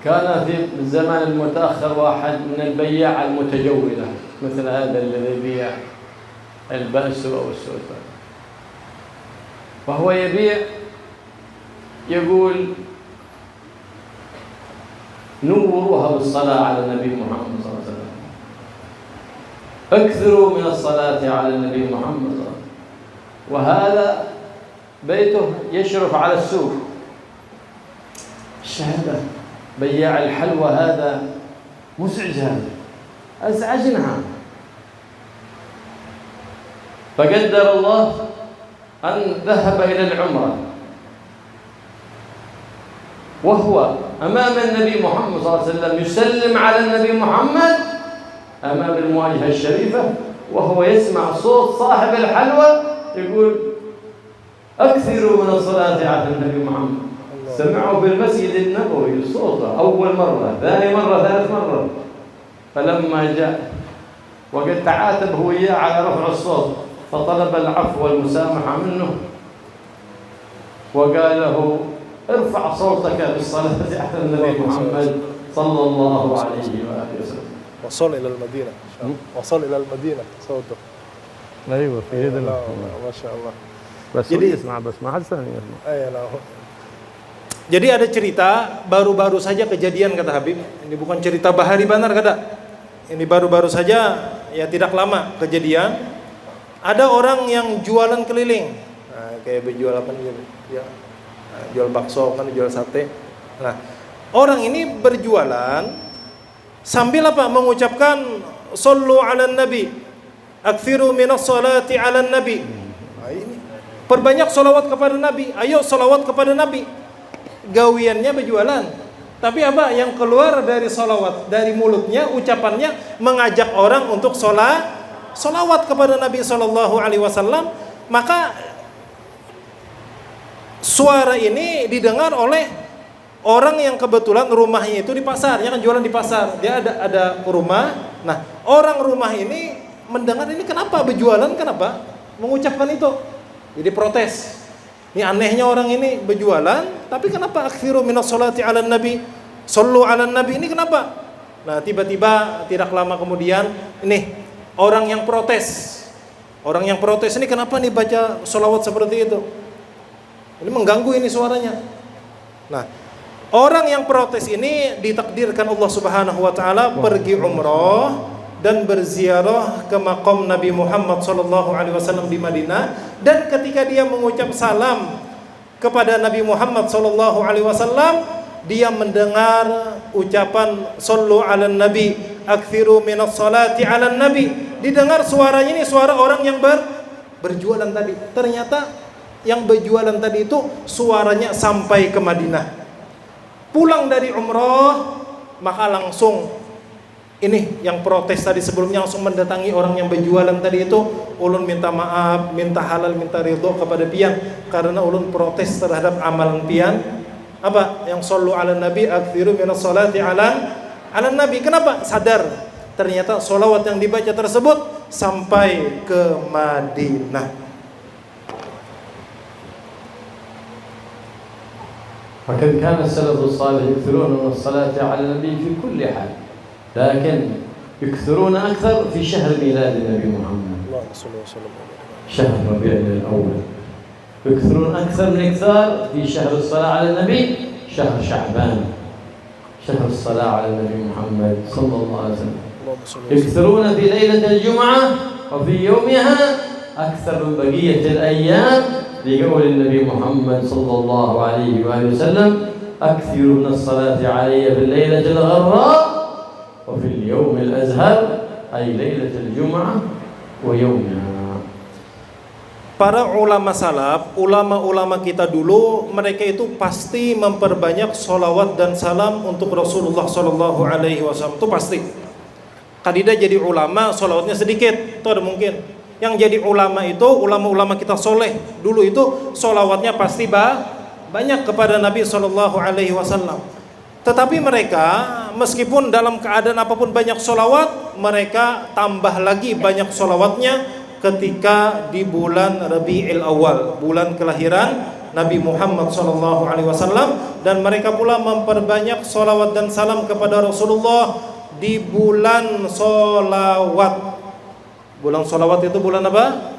كان في الزمان المتأخر واحد من البياع المتجولة مثل هذا الذي يبيع البأس أو السلطان، وهو يبيع يقول نوروها بالصلاة على النبي محمد صلى الله عليه وسلم، اكثروا من الصلاة على النبي محمد صلى الله عليه وسلم. وهذا بيته يشرف على السوق. الشهادة بياع الحلوى هذا مزعج، هذا أزعجنا. فقدر الله أن ذهب إلى العمرة وهو أمام النبي محمد صلى الله عليه وسلم يسلم على النبي محمد، أمام المواجهة الشريفة وهو يسمع صوت صاحب الحلوى يقول أكثروا من الصلاة على النبي محمد. سمعوا في المسجد النبوي صوته أول مرة، ثاني مرة، ثالث مرة. فلما جاء وقد تعاتب هو إياه على رفع الصوت فطلب العفو والمسامحة منه وقال له ارفع صوتك بالصلاة على النبي محمد صلى الله عليه وآله وسلم. وصل إلى المدينة. وصل إلى المدينة صوته. أيوة في يد الله ما شاء الله. بس Jadi يسمع بس ما حد ثاني يسمع. Jadi ada cerita baru-baru saja kejadian kata Habib. Ini bukan cerita Bahari Banar kata. Ini baru-baru saja ya tidak lama kejadian. Ada orang yang jualan keliling. Nah, kayak berjual apa nih ya? Nah, jual bakso kan, jual sate. Nah, orang ini berjualan sambil apa? Mengucapkan sallu 'alan nabi. Aktsiru minas salati 'alan nabi. Nah, ini perbanyak salawat kepada Nabi. Ayo salawat kepada Nabi. Gawiannya berjualan. Tapi apa yang keluar dari salawat, dari mulutnya, ucapannya mengajak orang untuk salawat kepada Nabi Sallallahu Alaihi Wasallam. Maka suara ini didengar oleh orang yang kebetulan rumahnya itu di pasar, dia kan jualan di pasar. Dia ada rumah. Nah, orang rumah ini mendengar ini kenapa berjualan, kenapa mengucapkan itu. Jadi protes. Ini anehnya orang ini berjualan, tapi kenapa akthiru minas salati 'alan nabi? Sallu 'alan nabi ini kenapa? Nah, tiba-tiba tidak lama kemudian ini orang yang protes. Orang yang protes ini kenapa nih baca sholawat seperti itu? Ini mengganggu ini suaranya. Nah, orang yang protes ini ditakdirkan Allah Subhanahu wa taala pergi umrah dan berziarah ke maqam Nabi Muhammad sallallahu alaihi wasallam di Madinah, dan ketika dia mengucap salam kepada Nabi Muhammad sallallahu alaihi wasallam, dia mendengar ucapan sallu 'alan nabi, aktsiru minas salati 'alan nabi. Didengar suaranya ini suara orang yang berjualan tadi. Ternyata yang berjualan tadi itu suaranya sampai ke Madinah. Pulang dari umrah, maka langsung ini yang protes tadi sebelumnya langsung mendatangi orang yang berjualan tadi itu. Ulun minta maaf, minta halal, minta ridho kepada pian karena ulun protes terhadap amalan pian. Apa? Yang sallu 'alan nabi, aktsiru minas salati 'alan nabi. Kenapa? Sadar ternyata sholawat yang dibaca tersebut sampai ke Madinah. وقد كان السلف الصالح يكثرون من الصلاة على النبي في كل حال، لكن يكثرون أكثر في شهر ميلاد النبي محمد، شهر ربيع الأول. يكثرون أكثر من إكثار في شهر الصلاة على النبي شهر شعبان، شهر الصلاة على النبي محمد صلى الله عليه وسلم. يكثرون في ليلة الجمعة وفي يومها أكثر من بقية الأيام، لقول النبي محمد صلى الله عليه وآله وسلم أكثروا من الصلاة علي في الليلة الغراء وفي اليوم الأزهر، أي ليلة الجمعة ويومها. Para ulama salaf, ulama-ulama kita dulu, mereka itu pasti memperbanyak sholawat dan salam untuk Rasulullah Sallallahu Alaihi Wasallam. Itu pasti. Kadidah jadi ulama, sholawatnya sedikit, itu ada mungkin. Yang jadi ulama itu, ulama-ulama kita soleh dulu itu sholawatnya pasti banyak kepada Nabi Sallallahu Alaihi Wasallam. Tetapi mereka meskipun dalam keadaan apapun banyak sholawat, mereka tambah lagi banyak sholawatnya ketika di bulan Rabi'il Awal, bulan kelahiran Nabi Muhammad Sallallahu Alaihi Wasallam, dan mereka pula memperbanyak sholawat dan salam kepada Rasulullah di bulan sholawat. Bulan sholawat itu bulan apa?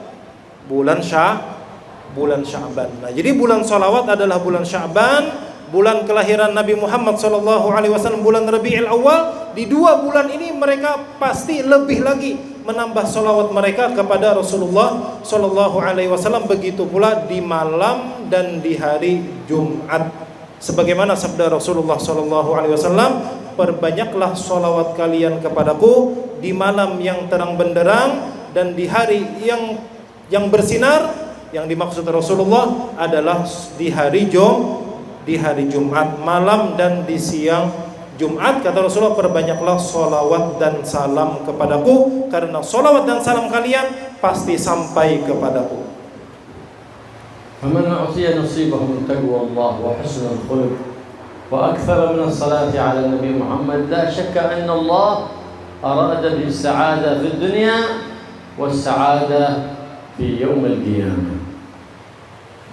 Bulan Sya'ban. Nah, jadi bulan sholawat adalah bulan Sya'ban, bulan kelahiran Nabi Muhammad Sallallahu Alaihi Wasallam, bulan Rabi'il Awal. Di dua bulan ini mereka pasti lebih lagi menambah sholawat mereka kepada Rasulullah Sallallahu Alaihi Wasallam. Begitu pula di malam dan di hari Jumat. Sebagaimana sabda Rasulullah Sallallahu Alaihi Wasallam, perbanyaklah sholawat kalian kepadaku di malam yang terang benderang dan di hari yang bersinar. Yang dimaksud Rasulullah adalah di hari Jumat malam dan di siang Jumat, kata Rasulullah, perbanyaklah sholawat dan salam kepadaku, karena sholawat dan salam kalian pasti sampai kepadaku. فمن أعطي نصيبه من تقوى الله وحسن الخلق وأكثر من الصلاة على النبي محمد لا شك أن الله أراد به السعادة في الدنيا والسعادة في يوم القيامة.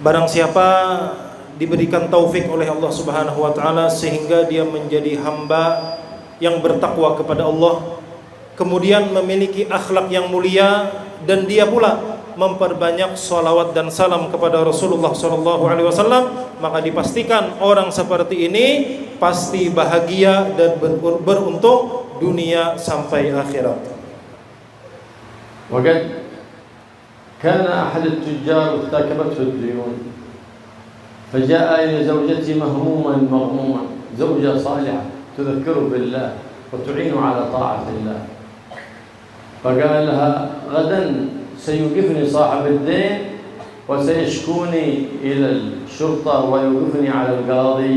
Barang siapa diberikan taufik oleh Allah Subhanahu wa taala sehingga dia menjadi hamba yang bertakwa kepada Allah, kemudian memiliki akhlak yang mulia, dan dia pula memperbanyak salawat dan salam kepada Rasulullah SAW, maka dipastikan orang seperti ini pasti bahagia dan beruntung dunia sampai akhirat. وقد كان أحد التجار ارتكبته الديون فجاء إلى زوجته مهموما مغموما، زوجة صالحة تذكره بالله وتعين على طاعة الله، فقال لها غدا سيوقفني صاحب الدين وسيشكوني إلى الشرطة ويوقفني على القاضي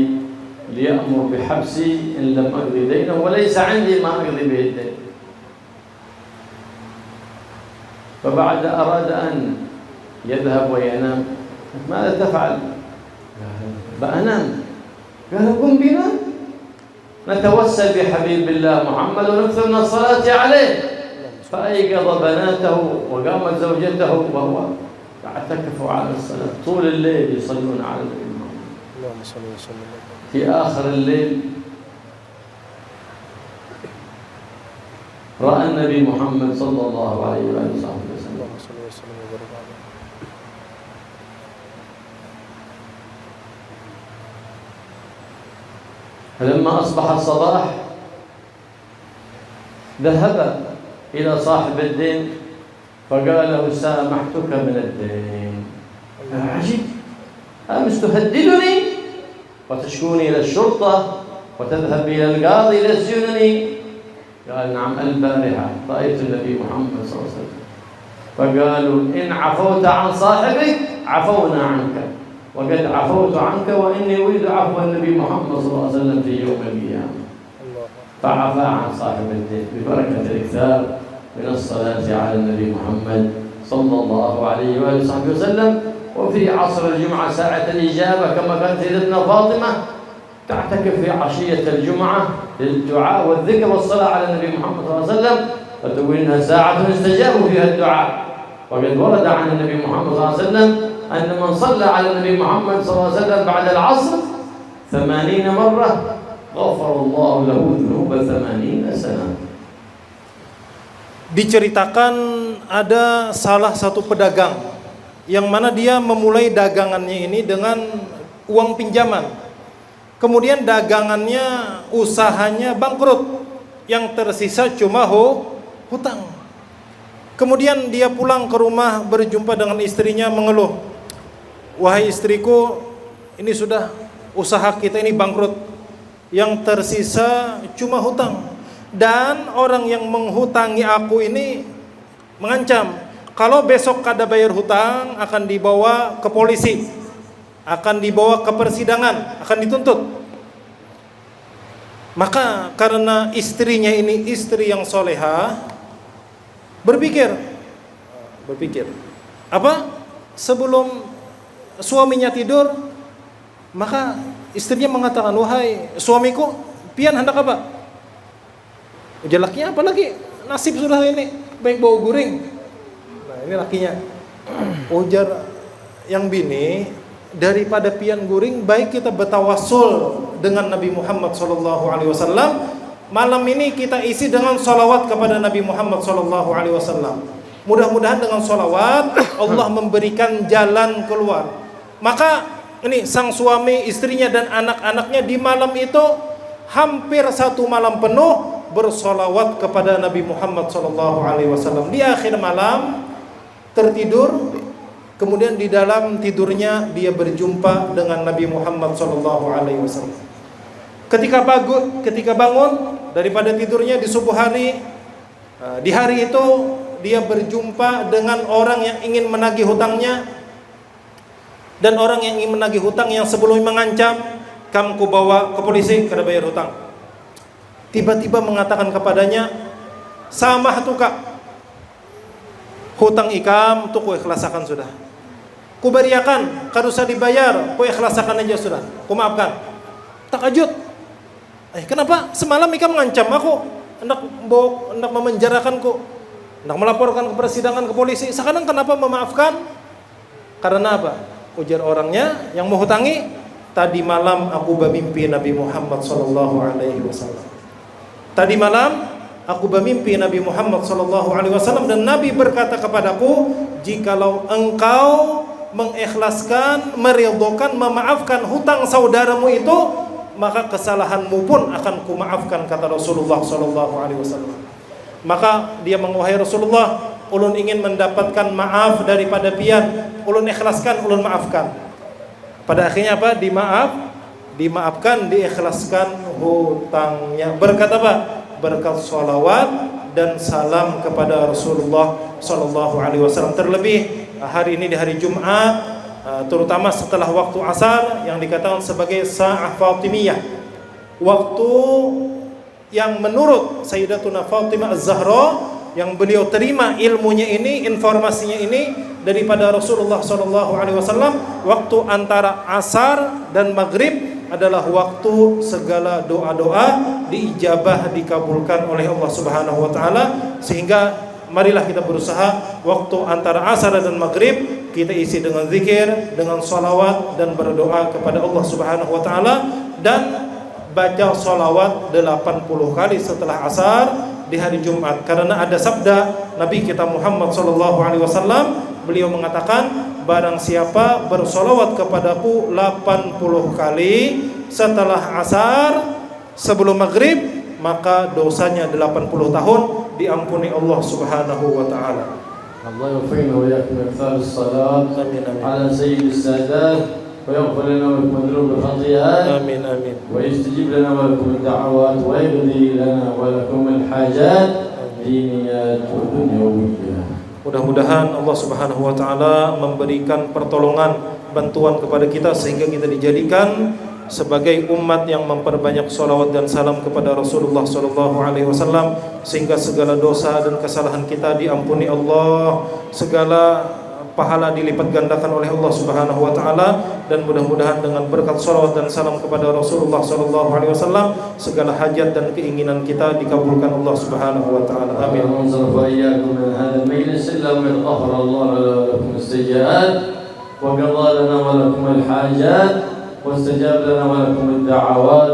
ليأمر بحبسي إن لم أقضي دينه وليس عندي ما أقضي به الدين. فبعد أراد أن يذهب وينام، ماذا تفعل؟ بأنام. قال قم بنا نتوسل بحبيب الله محمد ونكثر من الصلاة عليه. فأيقظ بناته وقامت زوجته وهو يعتكف على الصلاة طول الليل يصلون على النبي محمد. اللهم صل وسلم. في آخر الليل رأى النبي محمد صلى الله عليه وآله وسلم. اللهم صل وسلم وبارك عليه. فلما أصبح الصباح ذهب إلى صاحب الدين فقال له سامحتك من الدين. عجيب، أمس تهددني وتشكوني إلى الشرطة وتذهب إلى القاضي ليسجنني؟ قال نعم، البارحة رأيت النبي محمد صلى الله عليه وسلم فقالوا إن عفوت عن صاحبك عفونا عنك وقد عفوت عنك وإني أريد عفو النبي محمد صلى الله عليه وسلم في يوم القيامة. فعفى عن صاحب الدين ببركة الإكثار من الصلاة على النبي محمد صلى الله عليه وآله وسلم. وفي عصر الجمعة ساعة الإجابة كما كانت سيدتنا فاطمة تعتكف في عشية الجمعة للدعاء والذكر والصلاة على النبي محمد صلى الله عليه وسلم، فتقول إنها ساعة يستجاب فيها الدعاء. وقد ورد عن النبي محمد صلى الله عليه وسلم أن من صلى على النبي محمد صلى الله عليه وسلم بعد العصر 80 مرة غفر الله له ذنوب 80 سنة. Diceritakan ada salah satu pedagang yang mana dia memulai dagangannya ini dengan uang pinjaman. Kemudian dagangannya, usahanya bangkrut, yang tersisa cuma hutang. Kemudian dia pulang ke rumah, berjumpa dengan istrinya, mengeluh, wahai istriku, ini sudah usaha kita ini bangkrut, yang tersisa cuma hutang. Dan orang yang menghutangi aku ini mengancam, kalau besok kada bayar hutang akan dibawa ke polisi, akan dibawa ke persidangan, akan dituntut. Maka karena istrinya ini istri yang soleha, berpikir apa? Sebelum suaminya tidur, maka istrinya mengatakan, wahai suamiku, pian hendak apa? Ujar lakinya, apa lagi? Nasib sudah ini, baik bau guring. Nah ini lakinya. Ujar yang bini, daripada pian guring, baik kita bertawassul dengan Nabi Muhammad SAW. Malam ini kita isi dengan salawat kepada Nabi Muhammad SAW. Mudah-mudahan dengan salawat Allah memberikan jalan keluar. Maka ini sang suami, istrinya dan anak-anaknya di malam itu hampir satu malam penuh bersolawat kepada Nabi Muhammad SAW. Di akhir malam tertidur, kemudian di dalam tidurnya dia berjumpa dengan Nabi Muhammad SAW. Ketika bangun daripada tidurnya di subuh hari, di hari itu dia berjumpa dengan orang yang ingin menagih hutangnya, dan orang yang ingin menagih hutang yang sebelumnya mengancam, kamu ku bawa ke polisi kada bayar hutang. tiba-tiba mengatakan kepadanya, samah tuh kak, hutang ikam tuh ku ikhlasakan sudah, ku beriakan kada usah dibayar, ku ikhlasakan aja sudah, ku maafkan. Takajud, kenapa semalam ikam mengancam aku, hendak memenjarakanku, hendak melaporkan ke persidangan ke polisi, sekarang kenapa memaafkan? Karena apa? Ujar orangnya yang menghutangi, tadi malam aku bermimpi Nabi Muhammad SAW. Tadi malam aku bermimpi Nabi Muhammad SAW dan Nabi berkata kepadaku, jikalau engkau mengikhlaskan, meridhokan, memaafkan hutang saudaramu itu, maka kesalahanmu pun akan kumaafkan, kata Rasulullah SAW. Maka dia mengwahai Rasulullah, ulun ingin mendapatkan maaf daripada pian, ulun ikhlaskan, ulun maafkan. Pada akhirnya apa? Dimaafkan, diikhlaskan hutangnya. Berkat apa? Berkat sholawat dan salam kepada Rasulullah SAW. Terlebih hari ini di hari Jumat, terutama setelah waktu asar yang dikatakan sebagai sa'ah Fatimiyah, waktu yang menurut Sayyidatuna Fatimah Az-Zahra, yang beliau terima ilmunya ini, informasinya ini daripada Rasulullah SAW, waktu antara asar dan maghrib adalah waktu segala doa-doa diijabah, dikabulkan oleh Allah Subhanahu wa taala. Sehingga marilah kita berusaha waktu antara asar dan maghrib kita isi dengan zikir, dengan salawat dan berdoa kepada Allah Subhanahu wa taala, dan baca salawat 80 kali setelah asar di hari Jumat. Karena ada sabda Nabi kita Muhammad SAW, beliau mengatakan, barang siapa bersolawat kepadaku 80 kali setelah asar sebelum maghrib, maka dosanya 80 tahun diampuni Allah Subhanahu wa taala. Allah yuwaffiqna wa iyyakum bi aktsari salat ala sayyidis sadat wa yaghfir lana wa lakum dhunub al-khati'at. Amin amin. Wa yastajib lana wa lakum ad-da'awat wa yaqdi lana wa lakum al-hajat diniyat wa dunyawiyah. Mudah-mudahan Allah Subhanahu wa taala memberikan pertolongan, bantuan kepada kita sehingga kita dijadikan sebagai umat yang memperbanyak salawat dan salam kepada Rasulullah SAW, sehingga segala dosa dan kesalahan kita diampuni Allah, segala pahala dilipat gandakan oleh Allah Subhanahu wa taala, dan mudah-mudahan dengan berkat salawat dan salam kepada Rasulullah SAW segala hajat dan keinginan kita dikabulkan Allah Subhanahu wa taala. Amin. واستجاب لنا ولكم الدعوات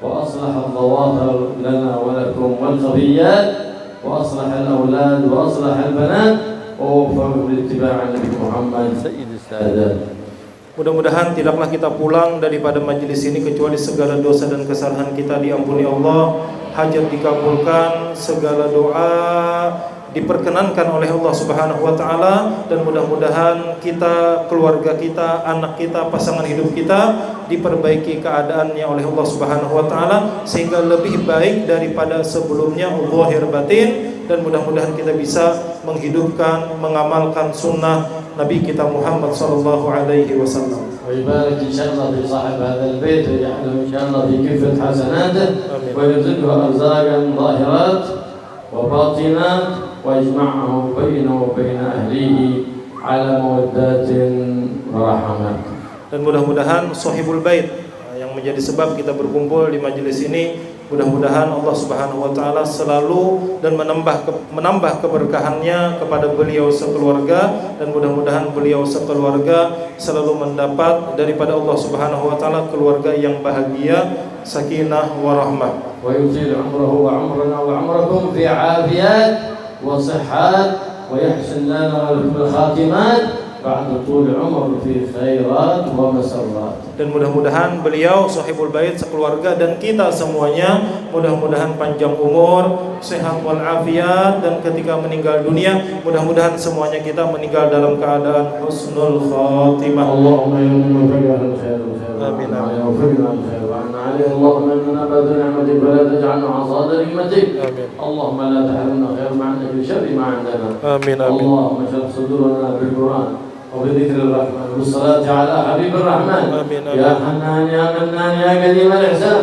وأصلح الظواهر لنا ولكم والخفيات وأصلح الأولاد وأصلح البنات ووفقنا لاتباع النبي محمد سيد السادات. Mudah-mudahan tidaklah kita pulang daripada majelis ini kecuali segala dosa dan kesalahan kita diampuni Allah, hajat dikabulkan, segala doa diperkenankan oleh Allah Subhanahu wa taala, dan mudah-mudahan kita, keluarga kita, anak kita, pasangan hidup kita diperbaiki keadaannya oleh Allah Subhanahu wa taala sehingga lebih baik daripada sebelumnya zahir batin, dan mudah-mudahan kita bisa menghidupkan, mengamalkan sunnah Nabi kita Muhammad sallallahu alaihi wasallam. ويبارك إن شاء الله في صاحب هذا البيت ويجعله إن شاء الله في كفة حسناته ويرزقه أرزاقا ظاهرات وباطنات ويجمعه بينه وبين أهله على مودات ورحمة. Dan mudah-mudahan sahibul bait yang menjadi sebab kita berkumpul di majelis ini, mudah-mudahan Allah Subhanahu wa taala selalu dan menambah keberkahannya kepada beliau sekeluarga, dan mudah-mudahan beliau sekeluarga selalu mendapat daripada Allah Subhanahu wa taala keluarga yang bahagia, sakinah warahmah. ويطيل عمره وعمرنا وعمركم في عافيات وصحات ويحسن لنا ولكم الخاتمات بعد طول عمر في خيرات ومسرات. Dan mudah-mudahan beliau sahibul bait sekeluarga dan kita semuanya mudah-mudahan panjang umur, sehat walafiat, dan ketika meninggal dunia mudah-mudahan semuanya kita meninggal dalam keadaan husnul khatimah. Allahumma ya man wafaqana al-khair amin amin. اللهم اننا بعد نعمتك فلا تجعلنا عصاة نعمتك. اللهم لا تحرمنا خير ما عندك بشر ما عندنا. امين امين. اللهم اشرح صدورنا بالقران وبذكر الرحمن والصلاة على حبيب الرحمن. آمين. يا حنان يا منان يا قديم الإحسان.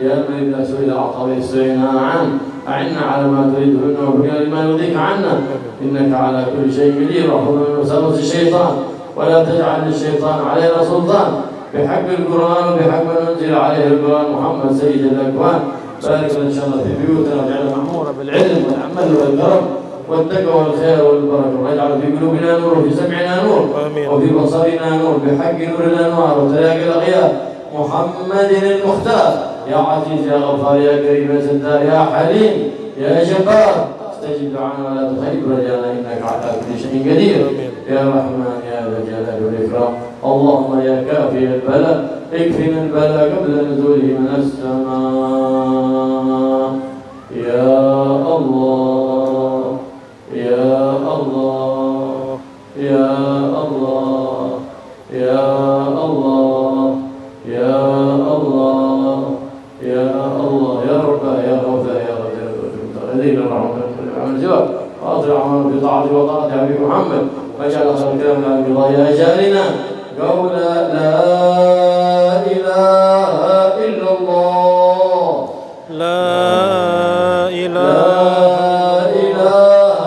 يا من إذا سئل أعطى ويستغنى عنه أعنا على ما تريد منه وبنا لما يرضيك عنا إنك على كل شيء قدير واحفظنا من وساوس الشيطان ولا تجعل للشيطان علينا سلطان بحق القرآن وبحق من أنزل عليه القرآن محمد سيد الأكوان بارك لنا إن شاء الله في بيوتنا واجعلنا معمورة بالعلم والعمل والكرم والتقوى والخير والبركة واجعل في قلوبنا نور وفي سمعنا نور وفي بصرنا نور بحق نور الأنوار وتلاقي الأغيار محمد المختار يا عزيز يا غفار يا كريم يا ستار يا حليم يا جبار استجب دعانا ولا تخيب رجانا إنك على كل شيء قدير يا رحمن يا ذا الجلال والإكرام اللهم يا كافي البلاء اكفنا البلاء قبل نزوله من السماء يا الله يا الله يا الله يا الله يا الله يا الله يا رب يا غوث يا رجل الذين رحمك من الجواب واطر اعمالنا في طاعتك وطاعه حبيب محمد واجعل خير كلامنا بقضاء اجالنا قول لا اله الا الله لا لا اله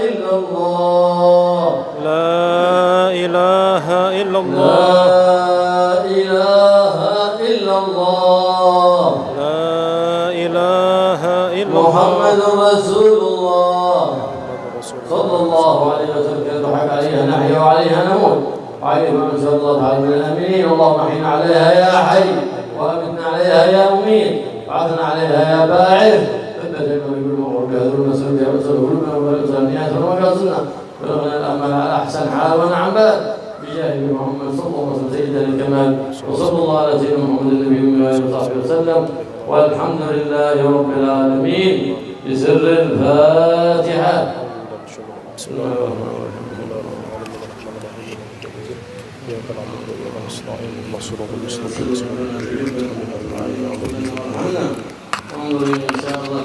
الا الله لا إله إلا الله لا اله الا الله لا إله إلا محمد رسول الله صلى الله عليه وسلم يضحك عليها نحيا وعليها نموت وعليها من شاء الله تعالى من الامنين اللهم احينا عليها يا حي وامتنا عليها يا مميت وعثنا عليها يا باعث ثبت لنا بكل امور بهذا المسلم يا رسول قلوبنا وبالانسانيات ومقاصدنا بلغنا الامل على احسن حال ونعم بال بجاه محمد صلى الله عليه وسلم سيدنا الكمال وصلى الله على سيدنا محمد النبي وآله وصحبه وسلم والحمد لله رب العالمين بسر الفاتحة. بسم الله الرحمن الرحيم إياك نعبد وإياك نستعين اهدنا الصراط المستقيم انظر إن شاء الله